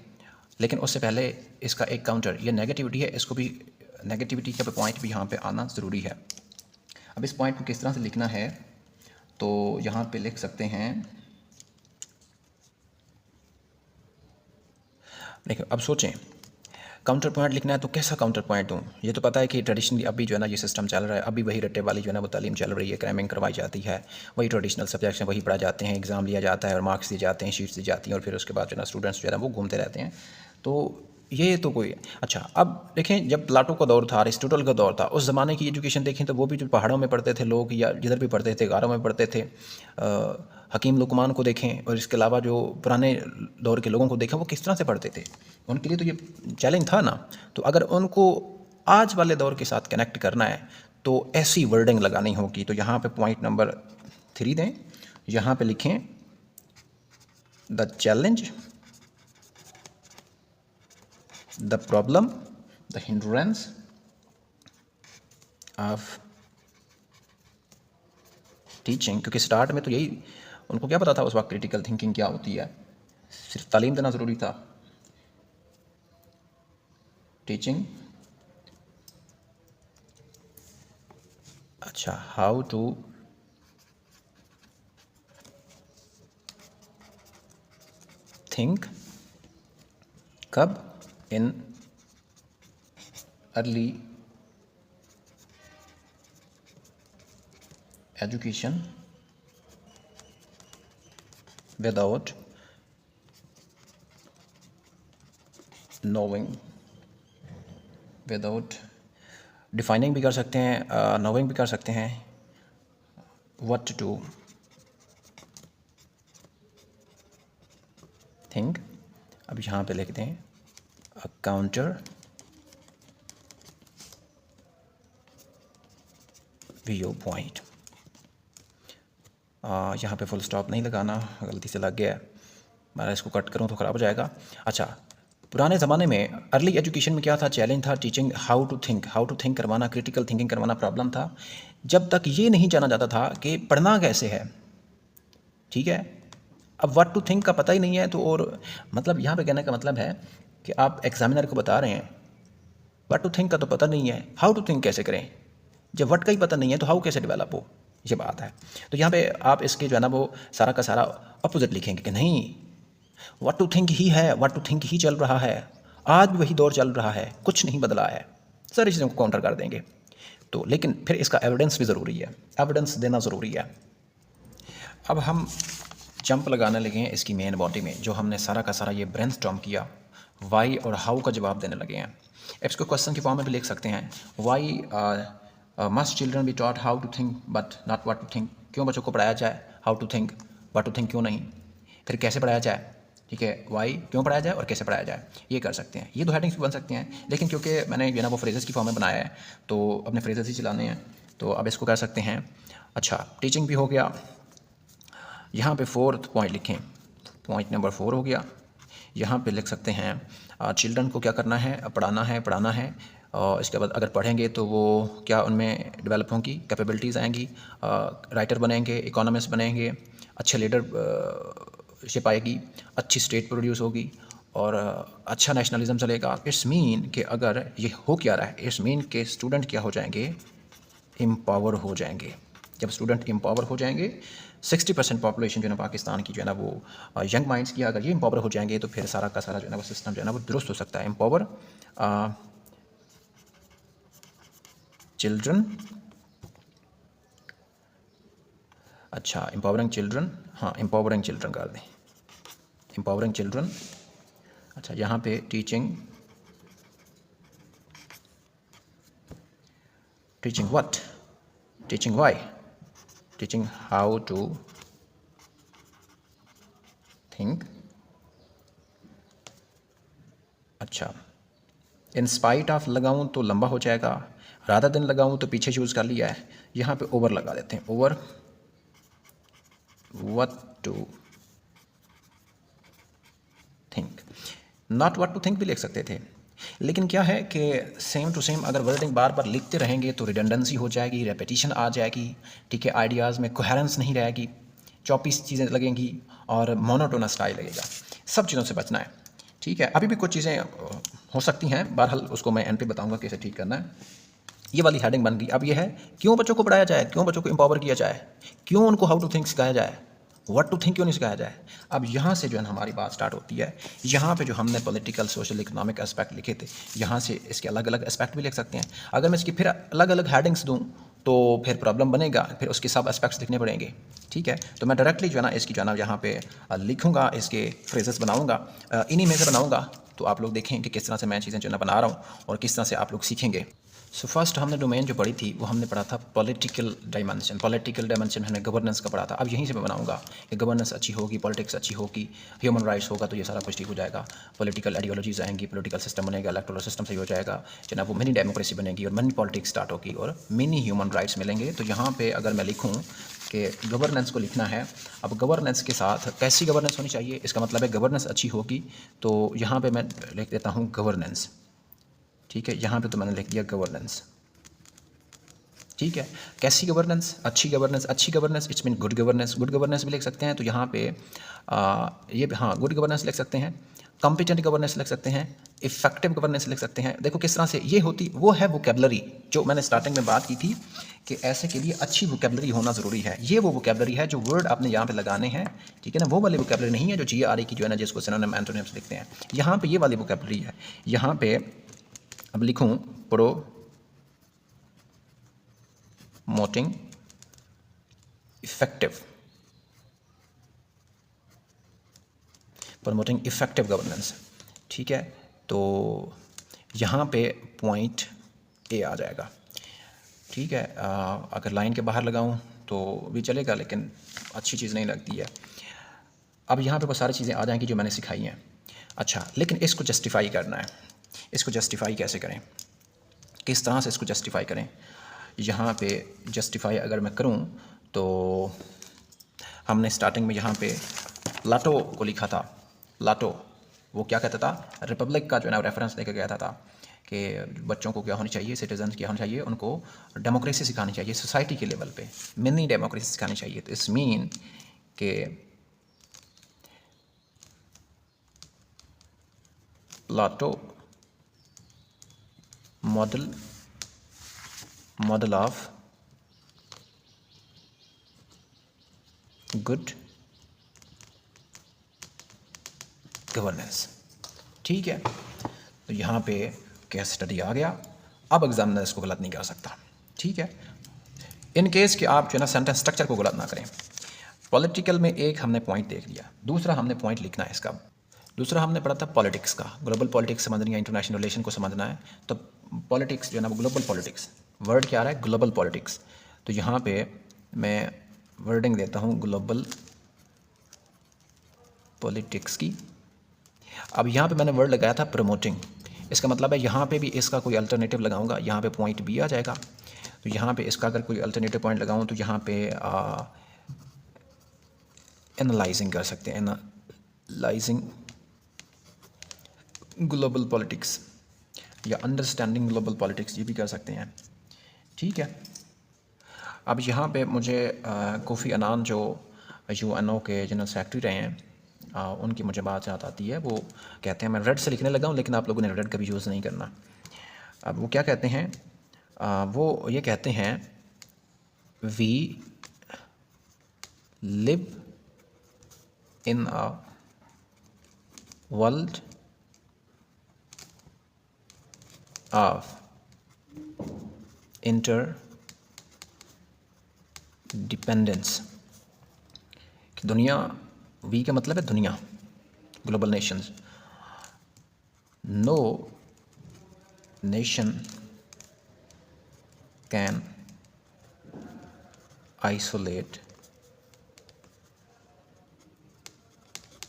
लेकिन उससे पहले इसका एक काउंटर, ये नेगेटिविटी है, इसको भी नेगेटिविटी का पॉइंट भी यहाँ पे आना ज़रूरी है। अब इस पॉइंट को किस तरह से लिखना है तो यहाँ पे लिख सकते हैं। देखो, अब सोचें, काउंटर पॉइंट लिखना है तो कैसा काउंटर पॉइंट दूँ? ये तो पता है कि ट्रेडिशनली अभी जो है ना ये सिस्टम चल रहा है, अभी वही रट्टे वाली जो है ना वो तालीम चल रही है, क्रैमिंग करवाई जाती है, वही ट्रेडिशनल सब्जेक्ट्स हैं, वही पढ़ा जाते हैं, एग्ज़ाम लिया जाता है और मार्क्स दिए जाते हैं, शीट्स दी जाती हैं, और फिर उसके बाद जो है ना स्टूडेंट्स जो है ना वो घूमते रहते हैं। तो ये तो कोई अच्छा। अब देखें, जब प्लाटो का दौर था, अरिस्टोटल का दौर था, उस ज़माने की एजुकेशन देखें तो वो भी जो पहाड़ों में पढ़ते थे लोग, या जिधर भी पढ़ते थे गारों में पढ़ते थे। हकीम लुकमान को देखें, और इसके अलावा जो पुराने दौर के लोगों को देखें, वो किस तरह से पढ़ते थे। उनके लिए तो ये चैलेंज था ना। तो अगर उनको आज वाले दौर के साथ कनेक्ट करना है तो ऐसी वर्डिंग लगानी होगी। तो यहाँ पे पॉइंट नंबर 3 दें, यहाँ पे लिखें the challenge, the problem, the hindrance of teaching. क्योंकि स्टार्ट में तो यही, उनको क्या पता था उस वक्त क्रिटिकल थिंकिंग क्या होती है, सिर्फ तालीम देना ज़रूरी था। टीचिंग, अच्छा, हाउ टू थिंक, कब? In early education without knowing, without defining भी कर सकते हैं, नोइंग भी कर सकते हैं, व्हाट टू थिंक। अब यहाँ पे लिखते हैं अ काउंटर व्यू पॉइंट। यहाँ पे फुल स्टॉप नहीं लगाना, गलती से लग गया, मैं इसको कट करूँ तो ख़राब हो जाएगा। अच्छा, पुराने ज़माने में अर्ली एजुकेशन में क्या था, चैलेंज था टीचिंग हाउ टू थिंक करवाना, क्रिटिकल थिंकिंग करवाना प्रॉब्लम था, जब तक ये नहीं जाना जाता था कि पढ़ना कैसे है। ठीक है, अब व्हाट टू थिंक का पता ही नहीं है तो, और मतलब यहाँ पे कहने का मतलब है कि आप एग्जामिनर को बता रहे हैं व्हाट टू थिंक का तो पता नहीं है, हाउ टू थिंक कैसे करें। जब व्हाट का ही पता नहीं है तो हाउ कैसे डेवलप हो, ये बात है। तो यहाँ पे आप इसके जो है ना वो सारा का सारा अपोजिट लिखेंगे कि नहीं, व्हाट टू थिंक ही है, व्हाट टू थिंक ही चल रहा है, आज भी वही दौर चल रहा है, कुछ नहीं बदला है, सारी चीज़ों को काउंटर कर देंगे। तो लेकिन फिर इसका एविडेंस भी ज़रूरी है, एविडेंस देना ज़रूरी है। अब हम जंप लगाने लगे हैं इसकी मेन बॉडी में, जो हमने सारा का सारा ये ब्रेनस्टॉर्म किया, वाई और हाउ का जवाब देने लगे हैं। इसको क्वेश्चन की फॉर्म में भी लिख सकते हैं, why must children be taught how to think but not what to think. क्यों बच्चों को पढ़ाया जाए how to think, what to think क्यों नहीं। फिर कैसे पढ़ाया जाए, ठीक है, वाई क्यों पढ़ाया जाए और कैसे पढ़ाया जाए, ये कर सकते हैं। ये दो हेडिंग्स भी बन सकते हैं, लेकिन क्योंकि मैंने ये ना वो फ्रेजेस की फॉर्म में बनाया है तो अपने फ्रेजेस ही चलाने हैं, तो अब इसको कर सकते हैं। अच्छा, टीचिंग भी हो गया, यहाँ पे फोर्थ पॉइंट लिखें, पॉइंट नंबर 4 हो गया। यहाँ पे लिख सकते हैं चिल्ड्रन को क्या करना है, पढ़ाना है। और इसके बाद अगर पढ़ेंगे तो वो क्या उनमें डेवलप होंगी, कैपेबिलिटीज़ आएंगी, राइटर बनेंगे, इकोनॉमिस्ट बनेंगे, अच्छे लीडरशिप आएगी, अच्छी स्टेट प्रोड्यूस होगी और अच्छा नेशनलिज्म चलेगा। इट्स मीन कि अगर ये हो क्या रहा है, इट्स मीन के स्टूडेंट क्या हो जाएंगे, एम्पावर हो जाएंगे। जब स्टूडेंट एम्पावर हो जाएंगे, 60% पॉपुलेशन जो है ना पाकिस्तान की जो है ना वो यंग माइंड्स की, अगर ये एम्पावर हो जाएंगे तो फिर सारा का सारा जो है ना वो सिस्टम जो है ना वो दुरुस्त हो सकता है। एम्पावर चिल्ड्रन, अच्छा एम्पावरिंग चिल्ड्रन, हाँ एम्पावरिंग चिल्ड्रन कर दें, एम्पावरिंग चिल्ड्रन। अच्छा, यहाँ पे teaching what, teaching why, teaching how to think. अच्छा, इन स्पाइट ऑफ लगाऊं तो लंबा हो जाएगा, रादर देन लगाऊं तो पीछे यूज़ कर लिया है, यहाँ पे ओवर लगा देते हैं, over what to think. Not what to think भी लिख सकते थे, लेकिन क्या है कि सेम टू सेम अगर वर्डिंग बार बार लिखते रहेंगे तो रिडंडेंसी हो जाएगी, रेपिटेशन आ जाएगी, ठीक है, आइडियाज़ में कोहेरेंस नहीं रहेगी, चौपीस चीज़ें लगेंगी और मोनोटोनस स्टाइल लगेगा। सब चीज़ों से बचना है, ठीक है। अभी भी कुछ चीज़ें हो सकती हैं, बहरहाल उसको मैं एंड पे बताऊंगा कैसे ठीक करना है। ये वाली हेडिंग बन गई। अब ये है क्यों बच्चों को पढ़ाया जाए, क्यों बच्चों को एम्पावर किया जाए, क्यों उनको हाउ टू थिंक सिखाया जाए, व्हाट टू थिंक क्यों नहीं सिखाया जाए। अब यहाँ से जो है हमारी बात स्टार्ट होती है। यहाँ पे जो हमने पॉलिटिकल, सोशल, इकोनॉमिक एस्पेक्ट लिखे थे, यहाँ से इसके अलग अलग एस्पेक्ट भी लिख सकते हैं। अगर मैं इसकी फिर अलग अलग हेडिंग्स दूँ तो फिर प्रॉब्लम बनेगा, फिर उसके सब एस्पेक्ट्स लिखने पड़ेंगे, ठीक है। तो मैं डायरेक्टली जो है ना इसकी जो है ना यहाँ पे लिखूँगा, इसके फ्रेजेस बनाऊँगा, इन्हीं में से बनाऊँगा। तो आप लोग देखें कि किस तरह से मैं चीज़ें जो है ना बना रहा हूँ और किस तरह से आप लोग सीखेंगे। सो फर्स्ट हमने डोमेन जो पढ़ी थी वो हमने पढ़ा था पॉलिटिकल डायमेंशन हमने गवर्नेंस का पढ़ा था। अब यहीं से मैं बनाऊंगा कि गवर्नेंस अच्छी होगी, पॉलिटिक्स अच्छी होगी, ह्यूमन राइट्स होगा तो ये सारा कुछ ठीक हो जाएगा, पॉलिटिकल आइडियोलॉजीज आएंगी, पॉलिटिकल सिस्टम बनेगा, इलेक्टोरल सिस्टम सही हो जाएगा जनाब, वो मिनी डेमोक्रेसी बनेगी और मिनी पॉलिटिक्स स्टार्ट होगी और मिनी ह्यूमन राइट्स मिलेंगे। तो यहाँ पर अगर मैं लिखूँ कि गवर्नेंस को लिखना है, अब गवर्नेंस के साथ कैसी गवर्नेंस होनी चाहिए, इसका मतलब है गवर्नेंस अच्छी होगी, तो यहाँ पर मैं लिख देता हूँ गवर्नेंस, ठीक है। यहाँ पे तो मैंने लिख दिया गवर्नेंस, ठीक है। कैसी गवर्नेंस, अच्छी गवर्नेंस, अच्छी governance it's mean good governance, good governance भी लिख सकते हैं। तो यहाँ पे ये हाँ गुड गवर्नेंस लिख सकते हैं, कॉम्पिटेंट गवर्नेंस लिख सकते हैं, इफेक्टिव गवर्नेंस लिख सकते हैं। देखो किस तरह से ये होती, वो है वोकेबलरी जो मैंने स्टार्टिंग में बात की थी कि ऐसे के लिए अच्छी वोकेबलरी होना ज़रूरी है। ये वो वोकेबलरी है जो वर्ड आपने यहाँ पे लगाने हैं, ठीक है ना, वो वाली वोकेबलरी नहीं है जो GRE की जो है ना जिसको सिनोनिम एंटोनिम्स लिखते हैं। यहाँ पे ये वाली वोकेबलरी है। यहाँ पे अब लिखूँ promoting इफ़ेक्टिव गवर्नेंस। ठीक है, तो यहाँ पे पॉइंट ए आ जाएगा। ठीक है, अगर लाइन के बाहर लगाऊं तो भी चलेगा, लेकिन अच्छी चीज़ नहीं लगती है। अब यहाँ पे वो सारी चीज़ें आ जाएंगी जो मैंने सिखाई हैं। अच्छा, लेकिन इसको जस्टिफाई करना है। इसको जस्टिफाई कैसे करें, किस तरह से इसको जस्टिफाई करें? यहाँ पे जस्टिफाई अगर मैं करूँ तो हमने स्टार्टिंग में यहाँ पे प्लाटो को लिखा था। प्लाटो वो क्या कहता था, रिपब्लिक का जो है ना रेफरेंस देकर कहता था कि बच्चों को क्या होनी चाहिए, सिटीजन क्या होनी चाहिए, उनको डेमोक्रेसी सिखानी चाहिए सोसाइटी के लेवल पे, मिनी डेमोक्रेसी सिखानी चाहिए। तो इस मीन के Plato model of good governance. ठीक है, तो यहाँ पे केस स्टडी आ गया। अब एग्जामिनर इसको गलत नहीं कर सकता। ठीक है, इन केस कि आप जो है ना सेंटेंस स्ट्रक्चर को गलत ना करें। पॉलिटिकल में एक हमने पॉइंट देख लिया, दूसरा हमने पॉइंट लिखना है इसका। दूसरा हमने पढ़ा था पॉलिटिक्स का, ग्लोबल पॉलिटिक्स समझनी है, इंटरनेशनल रिलेशन को समझना है। तो पॉलिटिक्स जो है ना वो ग्लोबल पॉलिटिक्स, वर्ड क्या आ रहा है, ग्लोबल पॉलिटिक्स। तो यहाँ पे मैं वर्डिंग देता हूँ ग्लोबल पॉलिटिक्स की। अब यहाँ पे मैंने वर्ड लगाया था प्रमोटिंग, इसका मतलब है यहाँ पे भी इसका कोई अल्टरनेटिव लगाऊंगा, यहाँ पे पॉइंट बी आ जाएगा। तो यहाँ पे इसका अगर कोई अल्टरनेटिव पॉइंट लगाऊं तो यहाँ पे एनालाइजिंग कर सकते हैं, एनालाइजिंग ग्लोबल पॉलिटिक्स या अंडरस्टैंडिंग ग्लोबल पॉलिटिक्स, ये भी कर सकते हैं। ठीक है, अब यहाँ पे मुझे कोफ़ी अनान जो यूएनओ के जनरल सेक्रेटरी रहे हैं, उनकी मुझे बात याद आती है। वो कहते हैं, मैं रेड से लिखने लगा हूँ लेकिन आप लोगों ने रेड कभी यूज़ नहीं करना। अब वो क्या कहते हैं, वो ये कहते हैं, we live in a world of interdependence. दुनिया, वी का मतलब है दुनिया, global nations. No nation can isolate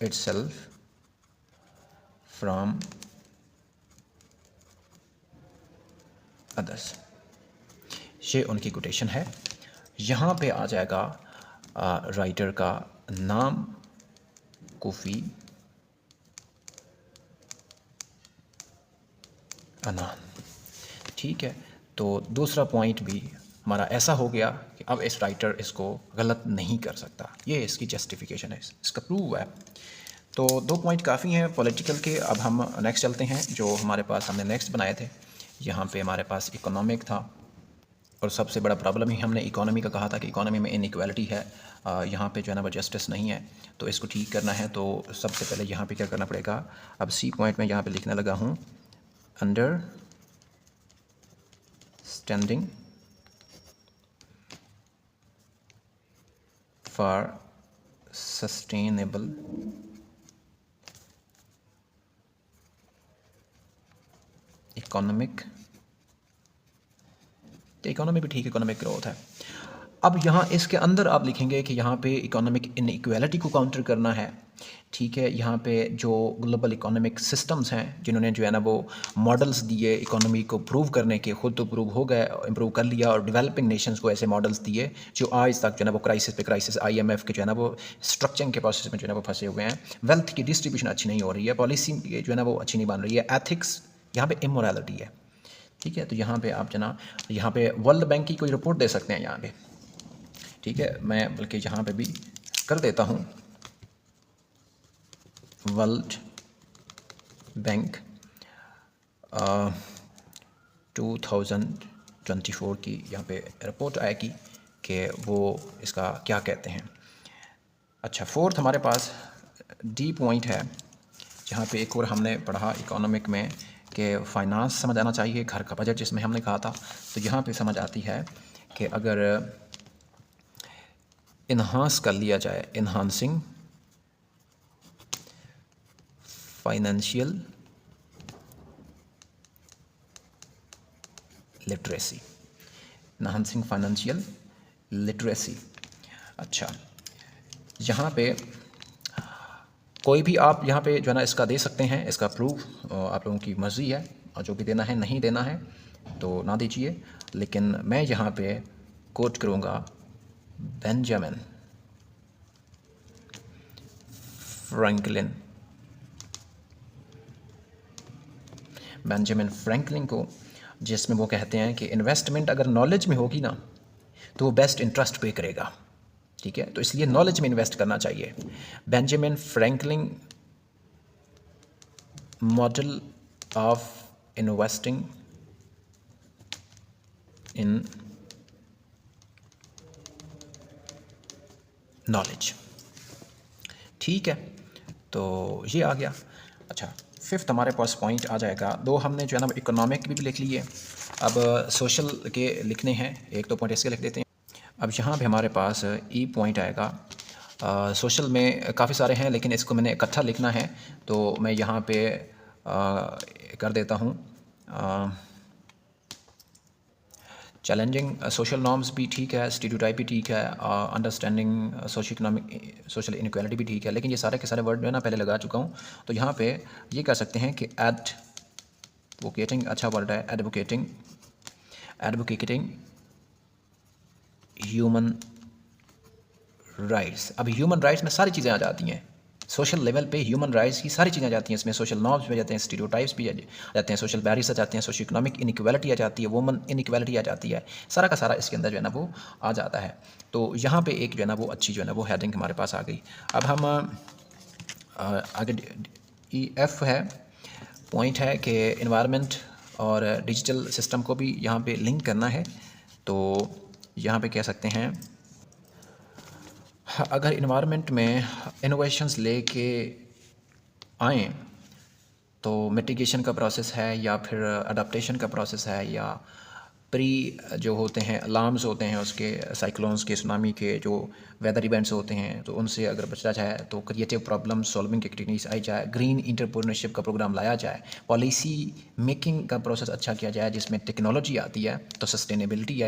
itself from others। ये उनकी कोटेशन है। यहाँ पे आ जाएगा राइटर का नाम, कोफ़ी अनान। ठीक है, तो दूसरा पॉइंट भी हमारा ऐसा हो गया कि अब इस राइटर इसको गलत नहीं कर सकता। ये इसकी जस्टिफिकेशन है, इसका प्रूव है। तो 2 पॉइंट काफ़ी हैं पॉलिटिकल के। अब हम नेक्स्ट चलते हैं, जो हमारे पास हमने नेक्स्ट बनाए थे। यहाँ पे हमारे पास इकोनॉमिक था, और सबसे बड़ा प्रॉब्लम ही हमने इकोनॉमी का कहा था कि इकोनॉमी में इनइक्वालिटी है, यहाँ पे जो है ना वो जस्टिस नहीं है। तो इसको ठीक करना है, तो सबसे पहले यहाँ पे क्या करना पड़ेगा। अब सी पॉइंट में यहाँ पे लिखने लगा हूँ, अंडरस्टैंडिंग फॉर सस्टेनेबल इकोनॉमिक, तो इकोनॉमी भी ठीक, इकोनॉमिक ग्रोथ है। अब यहाँ इसके अंदर आप लिखेंगे कि यहाँ पे इकोनॉमिक इनइक्वालिटी को काउंटर करना है। ठीक है, यहाँ पे जो ग्लोबल इकोनॉमिक सिस्टम्स हैं, जिन्होंने जो है ना वो मॉडल्स दिए इकोनॉमी को प्रूव करने के, खुद तो प्रूव हो गए, इम्प्रूव कर लिया, और डेवलपिंग नेशंस को ऐसे मॉडल्स दिए जो आज तक जो है ना वो क्राइसिस पे क्राइसिस, IMF के जो है ना वो स्ट्रक्चरिंग के प्रोसेस में जो है ना वो फंसे हुए हैं। वेल्थ की डिस्ट्रीब्यूशन अच्छी नहीं हो रही है, पॉलिसी जो है ना वो अच्छी नहीं बन रही है, एथिक्स, यहाँ पे इमोरलिटी है। ठीक है, तो यहाँ पे आप जना यहाँ पे वर्ल्ड बैंक की कोई रिपोर्ट दे सकते हैं यहाँ पे। ठीक है, मैं बल्कि यहाँ पे भी कर देता हूँ, वर्ल्ड बैंक 2024 की यहाँ पे रिपोर्ट आएगी कि वो इसका क्या कहते हैं। अच्छा, 4th हमारे पास डी पॉइंट है, जहाँ पे एक और हमने पढ़ा इकोनॉमिक में कि फाइनेंस समझ आना चाहिए, घर का बजट जिसमें हमने कहा था। तो यहाँ पे समझ आती है कि अगर इन्हांस कर लिया जाए, enhancing financial literacy, enhancing financial literacy. अच्छा, यहाँ पे कोई भी आप यहाँ पे जो है ना इसका दे सकते हैं, इसका प्रूफ आप लोगों की मर्ज़ी है, और जो भी देना है, नहीं देना है तो ना दीजिए। लेकिन मैं यहाँ पे कोट करूँगा बेंजामिन फ्रैंकलिन, बेंजामिन फ्रैंकलिन को, जिसमें वो कहते हैं कि इन्वेस्टमेंट अगर नॉलेज में होगी ना तो वो बेस्ट इंटरेस्ट पे करेगा। ठीक है, तो इसलिए नॉलेज में इन्वेस्ट करना चाहिए। Benjamin Franklin model of investing in knowledge. ठीक है, तो ये आ गया। अच्छा, फिफ्थ हमारे पास पॉइंट आ जाएगा। दो हमने जो है ना इकोनॉमिक भी लिख लिए, अब सोशल के लिखने हैं, एक दो पॉइंट इसके लिख देते हैं। अब यहाँ पे हमारे पास ई पॉइंट आएगा। सोशल में काफ़ी सारे हैं लेकिन इसको मैंने इकट्ठा लिखना है, तो मैं यहाँ पे कर देता हूँ। चैलेंजिंग सोशल नॉर्म्स भी ठीक है, स्टीरियोटाइप भी ठीक है, understanding social economic social inequality भी ठीक है, लेकिन ये सारे के सारे वर्ड जो है ना पहले लगा चुका हूँ। तो यहाँ पे ये कह सकते हैं कि एडवोकेटिंग अच्छा वर्ड है, एडवोकेटिंग ह्यूमन राइट्स। अब ह्यूमन राइट्स में सारी चीज़ें आ जाती हैं, सोशल लेवल पे ह्यूमन राइट्स की सारी चीज़ें आ जाती हैं। इसमें सोशल नॉर्म्स भी आ जाते हैं, स्टीरियोटाइप्स भी आ जाते हैं, सोशल बैरियर्स आ जाते हैं, सोशल इकोनॉमिक इनइक्वालिटी आ जाती है, वुमन इनइक्वालिटी आ जाती है, सारा का सारा इसके अंदर जो है ना वो आ जाता है। तो यहाँ पे एक जो है ना वो अच्छी जो है ना वो हेडिंग हमारे पास आ गई। अब हम आगे EF है, पॉइंट है कि इन्वायरमेंट और डिजिटल सिस्टम को भी यहाँ पे लिंक करना है। तो यहाँ पे कह सकते हैं अगर इन्वायरमेंट में इनोवेशंस लेके आएँ तो मिटिगेशन का प्रोसेस है या फिर अडाप्टेशन का प्रोसेस है, या प्री जो होते हैं अलार्म्स होते हैं उसके, साइक्लोन्स के, सुनामी के, जो वेदर इवेंट्स होते हैं, तो उनसे अगर बचा जाए तो क्रिएटिव प्रॉब्लम सॉल्विंग की टेक्निक्स आई जाए, ग्रीन इंटरप्रेन्योरशिप का प्रोग्राम लाया जाए, पॉलिसी मेकिंग का प्रोसेस अच्छा किया जाए जिसमें टेक्नोलॉजी आती है तो सस्टेनेबिलिटी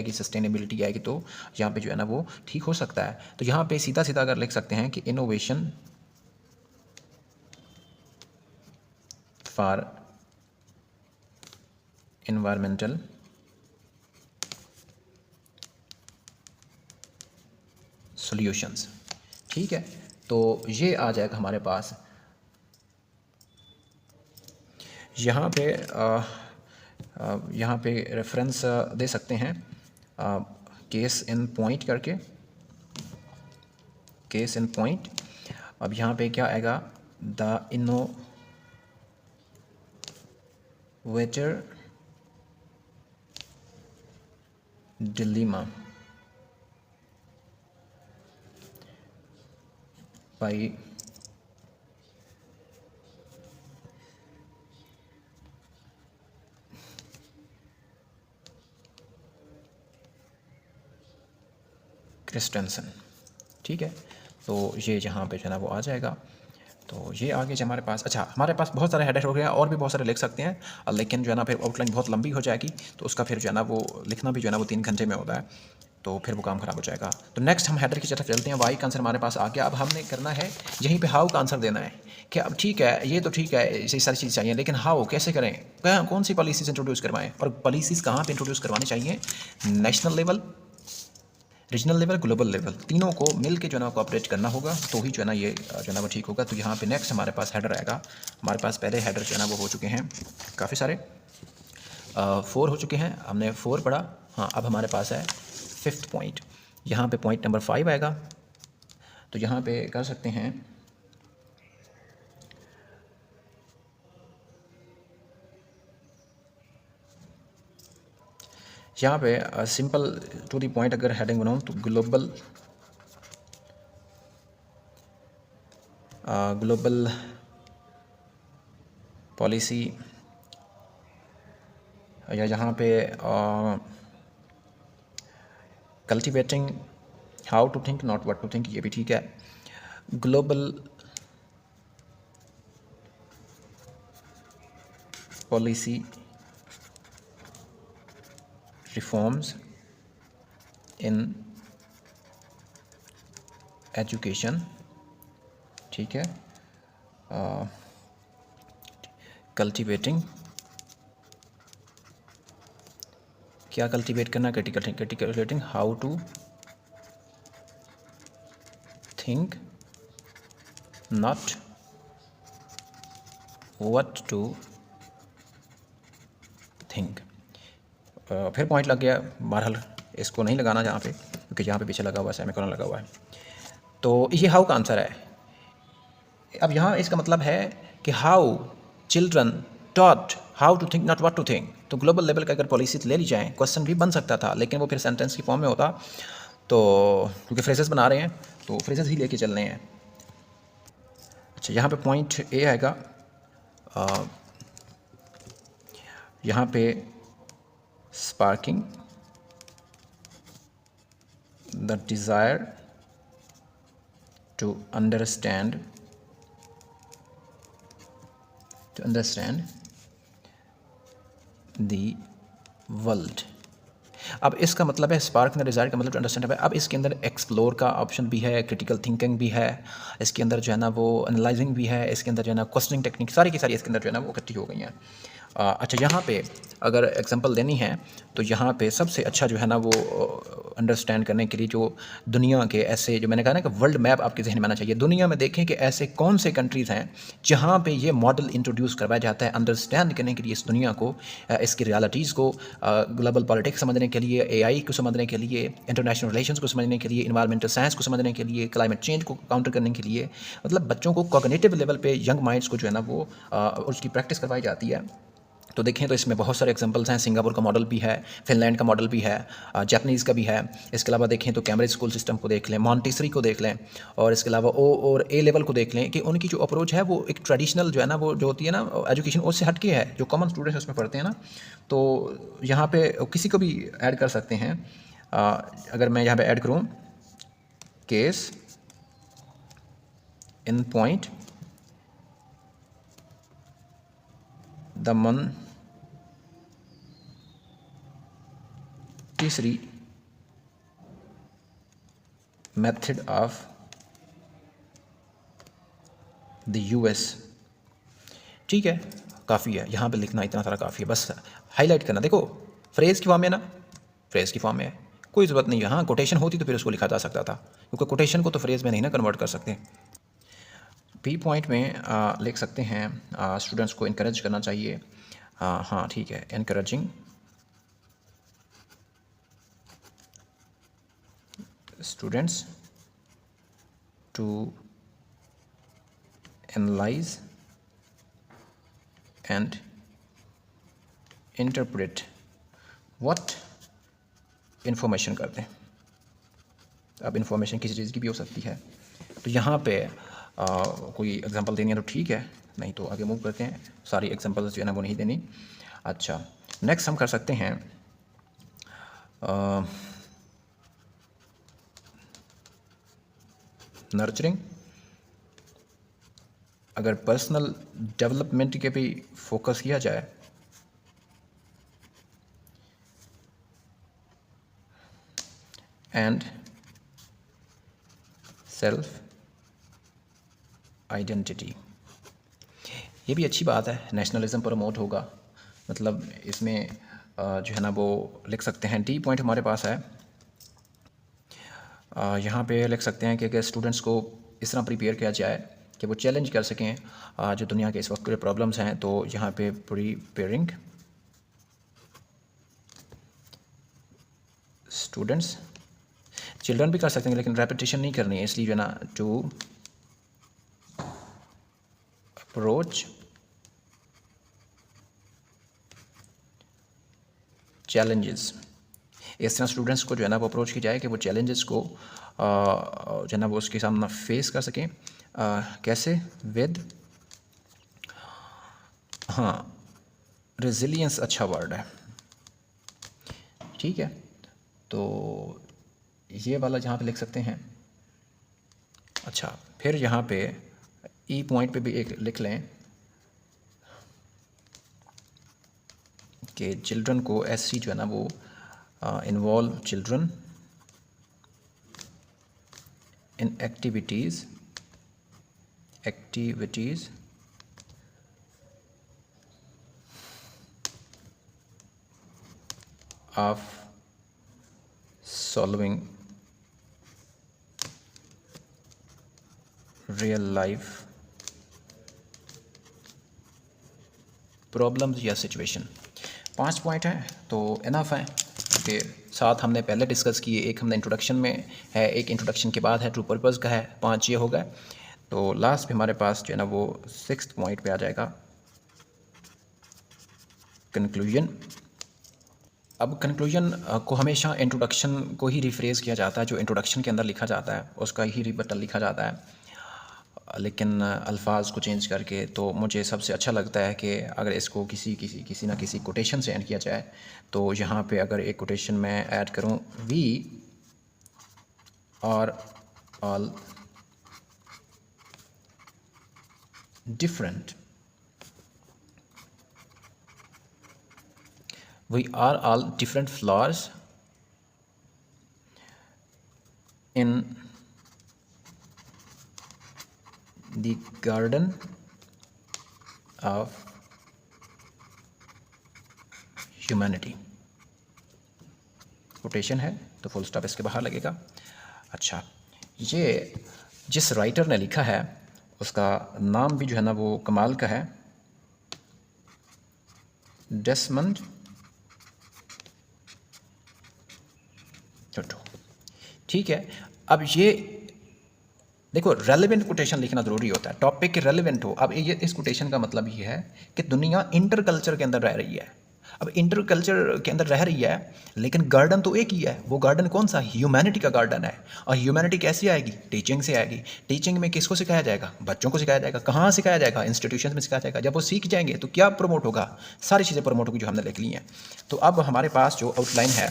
आएगी तो यहाँ पे जो है ना वो ठीक हो सकता है। तो यहाँ पे सीधा सीधा अगर लिख सकते हैं कि इनोवेशन फॉर इन्वायरमेंटल सॉल्यूशंस। ठीक है, तो ये आ जाएगा हमारे पास। यहाँ पे रेफरेंस दे सकते हैं केस इन पॉइंट करके, केस इन पॉइंट। अब यहाँ पे क्या आएगा, the innovator dilemma by Christensen. ठीक है, तो ये जहाँ पे जो है ना वो आ जाएगा। तो ये आगे जो हमारे पास, अच्छा हमारे पास बहुत सारे हेडर हो गया, और भी बहुत सारे लिख सकते हैं, लेकिन जो है ना फिर आउटलाइन बहुत लंबी हो जाएगी, तो उसका फिर जो है ना वो लिखना भी जो है ना वो 3 घंटे में होता है, तो फिर वो काम ख़राब हो जाएगा। तो नेक्स्ट हम हेडर की तरफ चलते हैं। वाई का आंसर हमारे पास आ गया। अब हमने करना है यहीं पे हाउ का आंसर देना है कि अब ठीक है, ये तो ठीक है, ये सारी चीज़ चाहिए, लेकिन हाउ कैसे करें, कौन सी पॉलिसीज़ इंट्रोड्यूस करवाएं, और पॉलिसीज़ कहाँ पे इंट्रोड्यूस करवानी चाहिए, national level, regional level, global level, तीनों को मिल के जो है ना कोऑपरेट करना होगा, तो ही जो है ना ये जो है ना वो ठीक होगा। तो यहाँ पे नेक्स्ट हमारे पास हेडर आएगा। हमारे पास पहले हेडर जो है ना वो हो चुके हैं काफ़ी सारे, 4 हो चुके हैं, हमने 4 पढ़ा। हाँ, अब हमारे पास है 5th पॉइंट। यहाँ पे पॉइंट नंबर 5 आएगा। तो यहाँ पे कर सकते हैं यहाँ पे सिंपल टू द पॉइंट अगर हेडिंग बनाऊँ तो ग्लोबल पॉलिसी या यहाँ पे cultivating how to think not what to think, ये भी ठीक है। Global policy reforms in education, ठीक है। कल्टिवेटिंग, क्या कल्टिवेट करना, cultivating how to think not what to think. फिर पॉइंट लग गया, बहरहाल इसको नहीं लगाना जहाँ पे, क्योंकि यहाँ पे पीछे लगा हुआ है, सेमीकोलन लगा हुआ है। तो ये हाउ का आंसर है। अब यहाँ इसका मतलब है कि how children taught how to think not what to think. तो ग्लोबल लेवल का अगर पॉलिसी ले ली जाए, क्वेश्चन भी बन सकता था, लेकिन वो फिर सेंटेंस की फॉर्म में होता। तो क्योंकि फ्रेजेस बना रहे हैं तो फ्रेजेस ही लेके चलने हैं। अच्छा, यहाँ पे पॉइंट ए आएगा, यहाँ पे sparking the desire to understand the world. अब इसका मतलब है स्पार्क द डिज़ायर का मतलब टू अंडरस्टैंड है। अब इसके अंदर एक्सप्लोर का ऑप्शन भी है, क्रिटिकल थिंकिंग भी है, इसके अंदर जो है ना वो एनालाइजिंग भी है, इसके अंदर जो है ना क्वेश्चनिंग टेक्निक, सारी की सारी इसके अंदर जो है ना वो इकट्ठी हो गई हैं। अच्छा, यहाँ पे अगर एग्जांपल देनी है तो यहाँ पे सबसे अच्छा जो है ना वो अंडरस्टैंड करने के लिए जो दुनिया के ऐसे, जो मैंने कहा ना कि वर्ल्ड मैप आपके जहन में आना चाहिए। दुनिया में देखें कि ऐसे कौन से कंट्रीज़ हैं जहाँ पे ये मॉडल इंट्रोड्यूस करवाया जाता है अंडरस्टैंड करने के लिए इस दुनिया को, इसकी रियलिटीज़ को, ग्लोबल पॉलिटिक्स समझने के लिए, एआई को समझने के लिए, इंटरनेशनल रिलेशंस को समझने के लिए, इन्वायरमेंटल साइंस को समझने के लिए, क्लाइमेट चेंज को काउंटर करने के लिए। मतलब बच्चों को कॉग्निटिव लेवल पे, यंग माइंड्स को जो है ना वो उसकी प्रैक्टिस करवाई जाती है। तो देखें तो इसमें बहुत सारे एग्जांपल्स हैं। सिंगापुर का मॉडल भी है, फिनलैंड का मॉडल भी है, जापानीज़ का भी है। इसके अलावा देखें तो कैम्ब्रिज स्कूल सिस्टम को देख लें, मॉन्टेसरी को देख लें, और इसके अलावा ओ और ए लेवल को देख लें कि उनकी जो अप्रोच है वो एक ट्रेडिशनल जो है ना वो जो होती है ना एजुकेशन, उससे हटके है, जो कॉमन स्टूडेंट्स उसमें पढ़ते हैं ना। तो यहाँ पे किसी को भी ऐड कर सकते हैं। अगर मैं यहाँ पे ऐड करूँ केस इन पॉइंट द तीसरी मेथड ऑफ द यूएस, ठीक है, काफ़ी है। यहाँ पे लिखना इतना सारा काफ़ी है, बस हाईलाइट करना। देखो फ्रेज़ की फॉर्म में ना, फ्रेज़ की फॉर्म में है, कोई ज़रूरत नहीं है। हाँ, कोटेशन होती तो फिर उसको लिखा जा सकता था, क्योंकि कोटेशन को तो फ्रेज़ में नहीं ना कन्वर्ट कर सकते। बी पॉइंट में लिख सकते हैं स्टूडेंट्स को इनकरेज करना चाहिए। हाँ ठीक है, encouraging students to analyze and interpret what information करते हैं। अब information किसी चीज़ की भी हो सकती है। तो यहाँ पे कोई एग्जांपल देनी है तो ठीक है, नहीं तो आगे मूव करते हैं। सारी एग्जांपल्स जो है ना वो नहीं देनी। अच्छा, नेक्स्ट हम कर सकते हैं नर्चरिंग। अगर पर्सनल डेवलपमेंट के भी फोकस किया जाए एंड सेल्फ आइडेंटिटी, ये भी अच्छी बात है। नेशनलिज्म प्रमोट होगा, मतलब इसमें जो है ना वो लिख सकते हैं। डी पॉइंट हमारे पास है, यहाँ पे लिख सकते हैं कि अगर स्टूडेंट्स को इस तरह प्रिपेयर किया जाए कि वो चैलेंज कर सकें जो दुनिया के इस वक्त के प्रॉब्लम्स हैं। तो यहाँ पे प्रिपेयरिंग स्टूडेंट्स, चिल्ड्रन भी कर सकते हैं लेकिन रेपिटेशन नहीं करनी है, इसलिए जो है ना टू अप्रोच चैलेंजेस। इस तरह स्टूडेंट्स को जो है ना वो अप्रोच की जाए कि वो चैलेंजेस को जो है ना वो उसके सामना फेस कर सकें। कैसे? विद, हाँ, रेजिलियंस अच्छा वर्ड है, ठीक है, तो ये वाला जहाँ पे लिख सकते हैं। अच्छा, फिर यहाँ पे ई पॉइंट पे भी एक लिख लें कि चिल्ड्रन को एससी जो है ना वो involve children in activities of solving real life problems या सिचुएशन। 5 पॉइंट हैं तो इनफ है कि 7 हमने पहले डिस्कस किए, एक हमने इंट्रोडक्शन में है, एक इंट्रोडक्शन के बाद है, ट्रू पर्पज़ का है, 5 ये हो गए। तो लास्ट पे हमारे पास जो है ना वो 6th पॉइंट पे आ जाएगा कंक्लूजन। अब कंक्लूजन को हमेशा इंट्रोडक्शन को ही रिफ्रेज किया जाता है, जो इंट्रोडक्शन के अंदर लिखा जाता है उसका ही रिबटल लिखा जाता है, लेकिन अल्फाज को चेंज करके। तो मुझे सबसे अच्छा लगता है कि अगर इसको किसी ना किसी कोटेशन से ऐड किया जाए। तो यहाँ पे अगर एक कोटेशन मैं ऐड करूँ, we are all different, we are all different flowers in the garden of humanity। Quotation है तो फुल स्टॉप इसके बाहर लगेगा। अच्छा, ये जिस राइटर ने लिखा है उसका नाम भी जो है ना वो कमाल का है, डेसमंड टुटू। ठीक है, अब ये देखो रेलेवेंट कोटेशन लिखना ज़रूरी होता है, टॉपिक के रेलेवेंट हो। अब ये इस कोटेशन का मतलब ये है कि दुनिया इंटर कल्चर के अंदर रह रही है। अब इंटर कल्चर के अंदर रह रही है लेकिन गार्डन तो एक ही है। वो गार्डन कौन सा? ह्यूमैनिटी का गार्डन है। और ह्यूमैनिटी कैसे आएगी? टीचिंग से आएगी। टीचिंग में किसको सिखाया जाएगा? बच्चों को सिखाया जाएगा। कहाँ सिखाया जाएगा? इंस्टीट्यूशन में सिखाया जाएगा। जब वो सीख जाएंगे तो क्या प्रमोट होगा? सारी चीज़ें प्रमोट होगी जो हमने लिख ली हैं। तो अब हमारे पास जो आउटलाइन है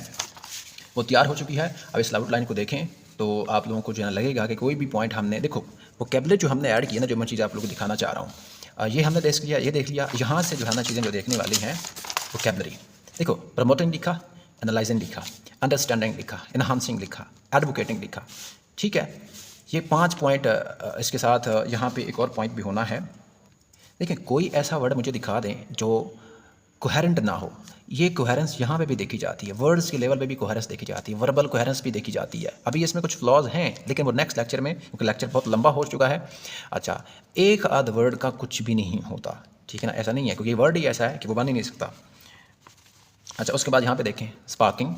वो तैयार हो चुकी है। अब इस आउटलाइन को देखें तो आप लोगों को जो है लगेगा कि कोई भी पॉइंट हमने, देखो वोकैबुलरी जो हमने ऐड किया ना, जो मैं चीज़ आप लोगों को दिखाना चाह रहा हूँ, ये हमने देख लिया, ये देख लिया। यहाँ से जो है ना चीज़ें जो देखने वाली हैं वोकैबुलरी, देखो प्रमोटिंग लिखा, एनालाइजिंग लिखा, अंडरस्टैंडिंग लिखा, इन्हांसिंग लिखा, एडवोकेटिंग लिखा। ठीक है, ये 5 पॉइंट इसके साथ यहाँ पे एक और पॉइंट भी होना है। देखिए, कोई ऐसा वर्ड मुझे दिखा दें जो कोहेरेंट ना हो। ये कोहेरेंस यहाँ पे भी देखी जाती है, वर्ड्स के लेवल पे भी कोहेरेंस देखी जाती है, वर्बल कोहेरेंस भी देखी जाती है। अभी इसमें कुछ फ्लॉज हैं लेकिन वो नेक्स्ट लेक्चर में, क्योंकि लेक्चर बहुत लंबा हो चुका है। अच्छा, एक आध वर्ड का कुछ भी नहीं होता, ठीक है ना, ऐसा नहीं है, क्योंकि वर्ड ही ऐसा है कि वो बन ही नहीं सकता। अच्छा, उसके बाद यहाँ पे देखें, स्पार्किंग,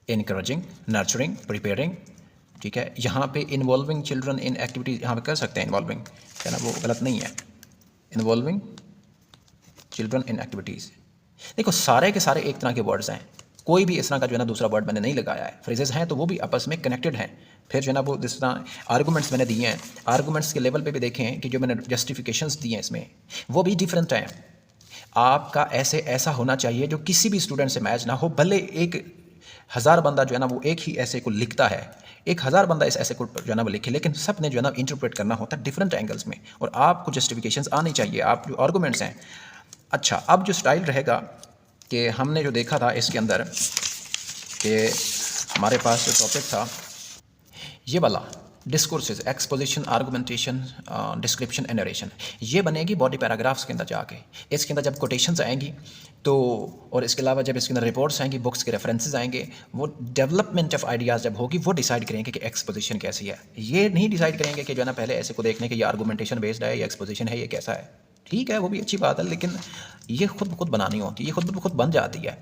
इनकरेजिंग, नर्चरिंग, प्रिपेयरिंग। ठीक है, यहाँ पे इन्वॉल्विंग चिल्ड्रन इन एक्टिविटीज़ यहाँ पे कर सकते हैं, इन्वॉल्विंग है ना, वो गलत नहीं है, इन्वॉल्विंग चिल्ड्रन इन एक्टिविटीज़। देखो सारे के सारे एक तरह के वर्ड्स हैं, कोई भी इस तरह का जो है ना दूसरा वर्ड मैंने नहीं लगाया है। फ्रेजेस हैं तो वो भी आपस में कनेक्टेड हैं। फिर जो है ना वो जिस तरह आर्गूमेंट्स मैंने दिए हैं, आर्गूमेंट्स के लेवल पे भी देखें कि जो मैंने जस्टिफिकेशंस दिए हैं इसमें वो भी डिफरेंट हैं। आपका ऐसा होना चाहिए जो किसी भी स्टूडेंट से मैच ना हो। भले 1000 बंदा जो है ना वो एक ही ऐसे को लिखता है, 1000 बंदा इस ऐसे को जो है ना वो लिखे, लेकिन सब ने जो है ना इंटरप्रेट करना होता है डिफरेंट एंगल्स में, और आपको जस्टिफिकेशंस आनी चाहिए, आप जो आर्गूमेंट्स हैं। अच्छा, अब जो स्टाइल रहेगा कि हमने जो देखा था इसके अंदर कि हमारे पास जो टॉपिक था ये वाला, discourses, exposition, argumentation, description and narration, ये बनेगी बॉडी पैराग्राफ्स के अंदर जाके। इसके अंदर जब कोटेशंस आएंगी तो, और इसके अलावा जब इसके अंदर रिपोर्ट्स आएंगी, बुक्स के रेफरेंसेस आएंगे, वो डेवलपमेंट ऑफ आइडियाज़ जब होगी वो डिसाइड करेंगे कि एक्सपोजिशन कैसी है। ये नहीं डिसाइड करेंगे कि जो है ना पहले ऐसे को देखने के ये आर्गुमेंटेशन बेस्ड है, ये एक्सपोजिशन है, ये कैसा है। ठीक है, वो भी अच्छी बात है, लेकिन ये खुद ब खुद बनानी होती है, ये खुद ब खुद बन जाती है।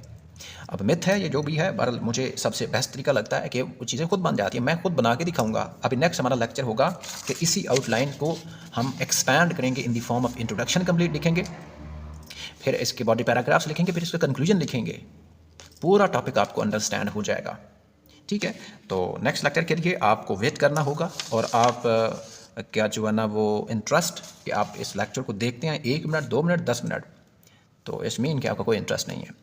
अब मिथ है ये जो भी है, बहरहाल मुझे सबसे बेस्ट तरीका लगता है कि वो चीज़ें खुद बन जाती हैं। मैं खुद बना के दिखाऊंगा। अभी नेक्स्ट हमारा लेक्चर होगा कि इसी आउटलाइन को हम एक्सपैंड करेंगे, in the form of introduction complete लिखेंगे, फिर इसके बॉडी पैराग्राफ्स लिखेंगे, फिर इसका कंक्लूजन लिखेंगे। पूरा टॉपिक आपको अंडरस्टैंड हो जाएगा। ठीक है, तो नेक्स्ट लेक्चर के लिए आपको वेट करना होगा, और आप क्या जो है ना वो इंटरेस्ट कि आप इस लेक्चर को देखते हैं 1 मिनट, 2 मिनट, 10 मिनट, तो इस मीन कि आपका कोई इंटरेस्ट नहीं है।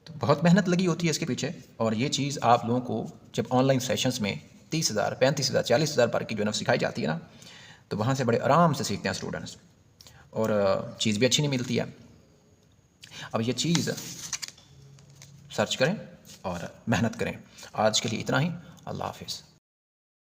तो बहुत मेहनत लगी होती है इसके पीछे। और ये चीज़ आप लोगों को जब ऑनलाइन सेशंस में 30,000, 35,000, 40,000 पर की जो है सिखाई जाती है ना, तो वहाँ से बड़े आराम से सीखते हैं स्टूडेंट्स, और चीज़ भी अच्छी नहीं मिलती है। अब ये चीज़ सर्च करें और मेहनत करें। आज के लिए इतना ही। अल्लाह हाफिज़।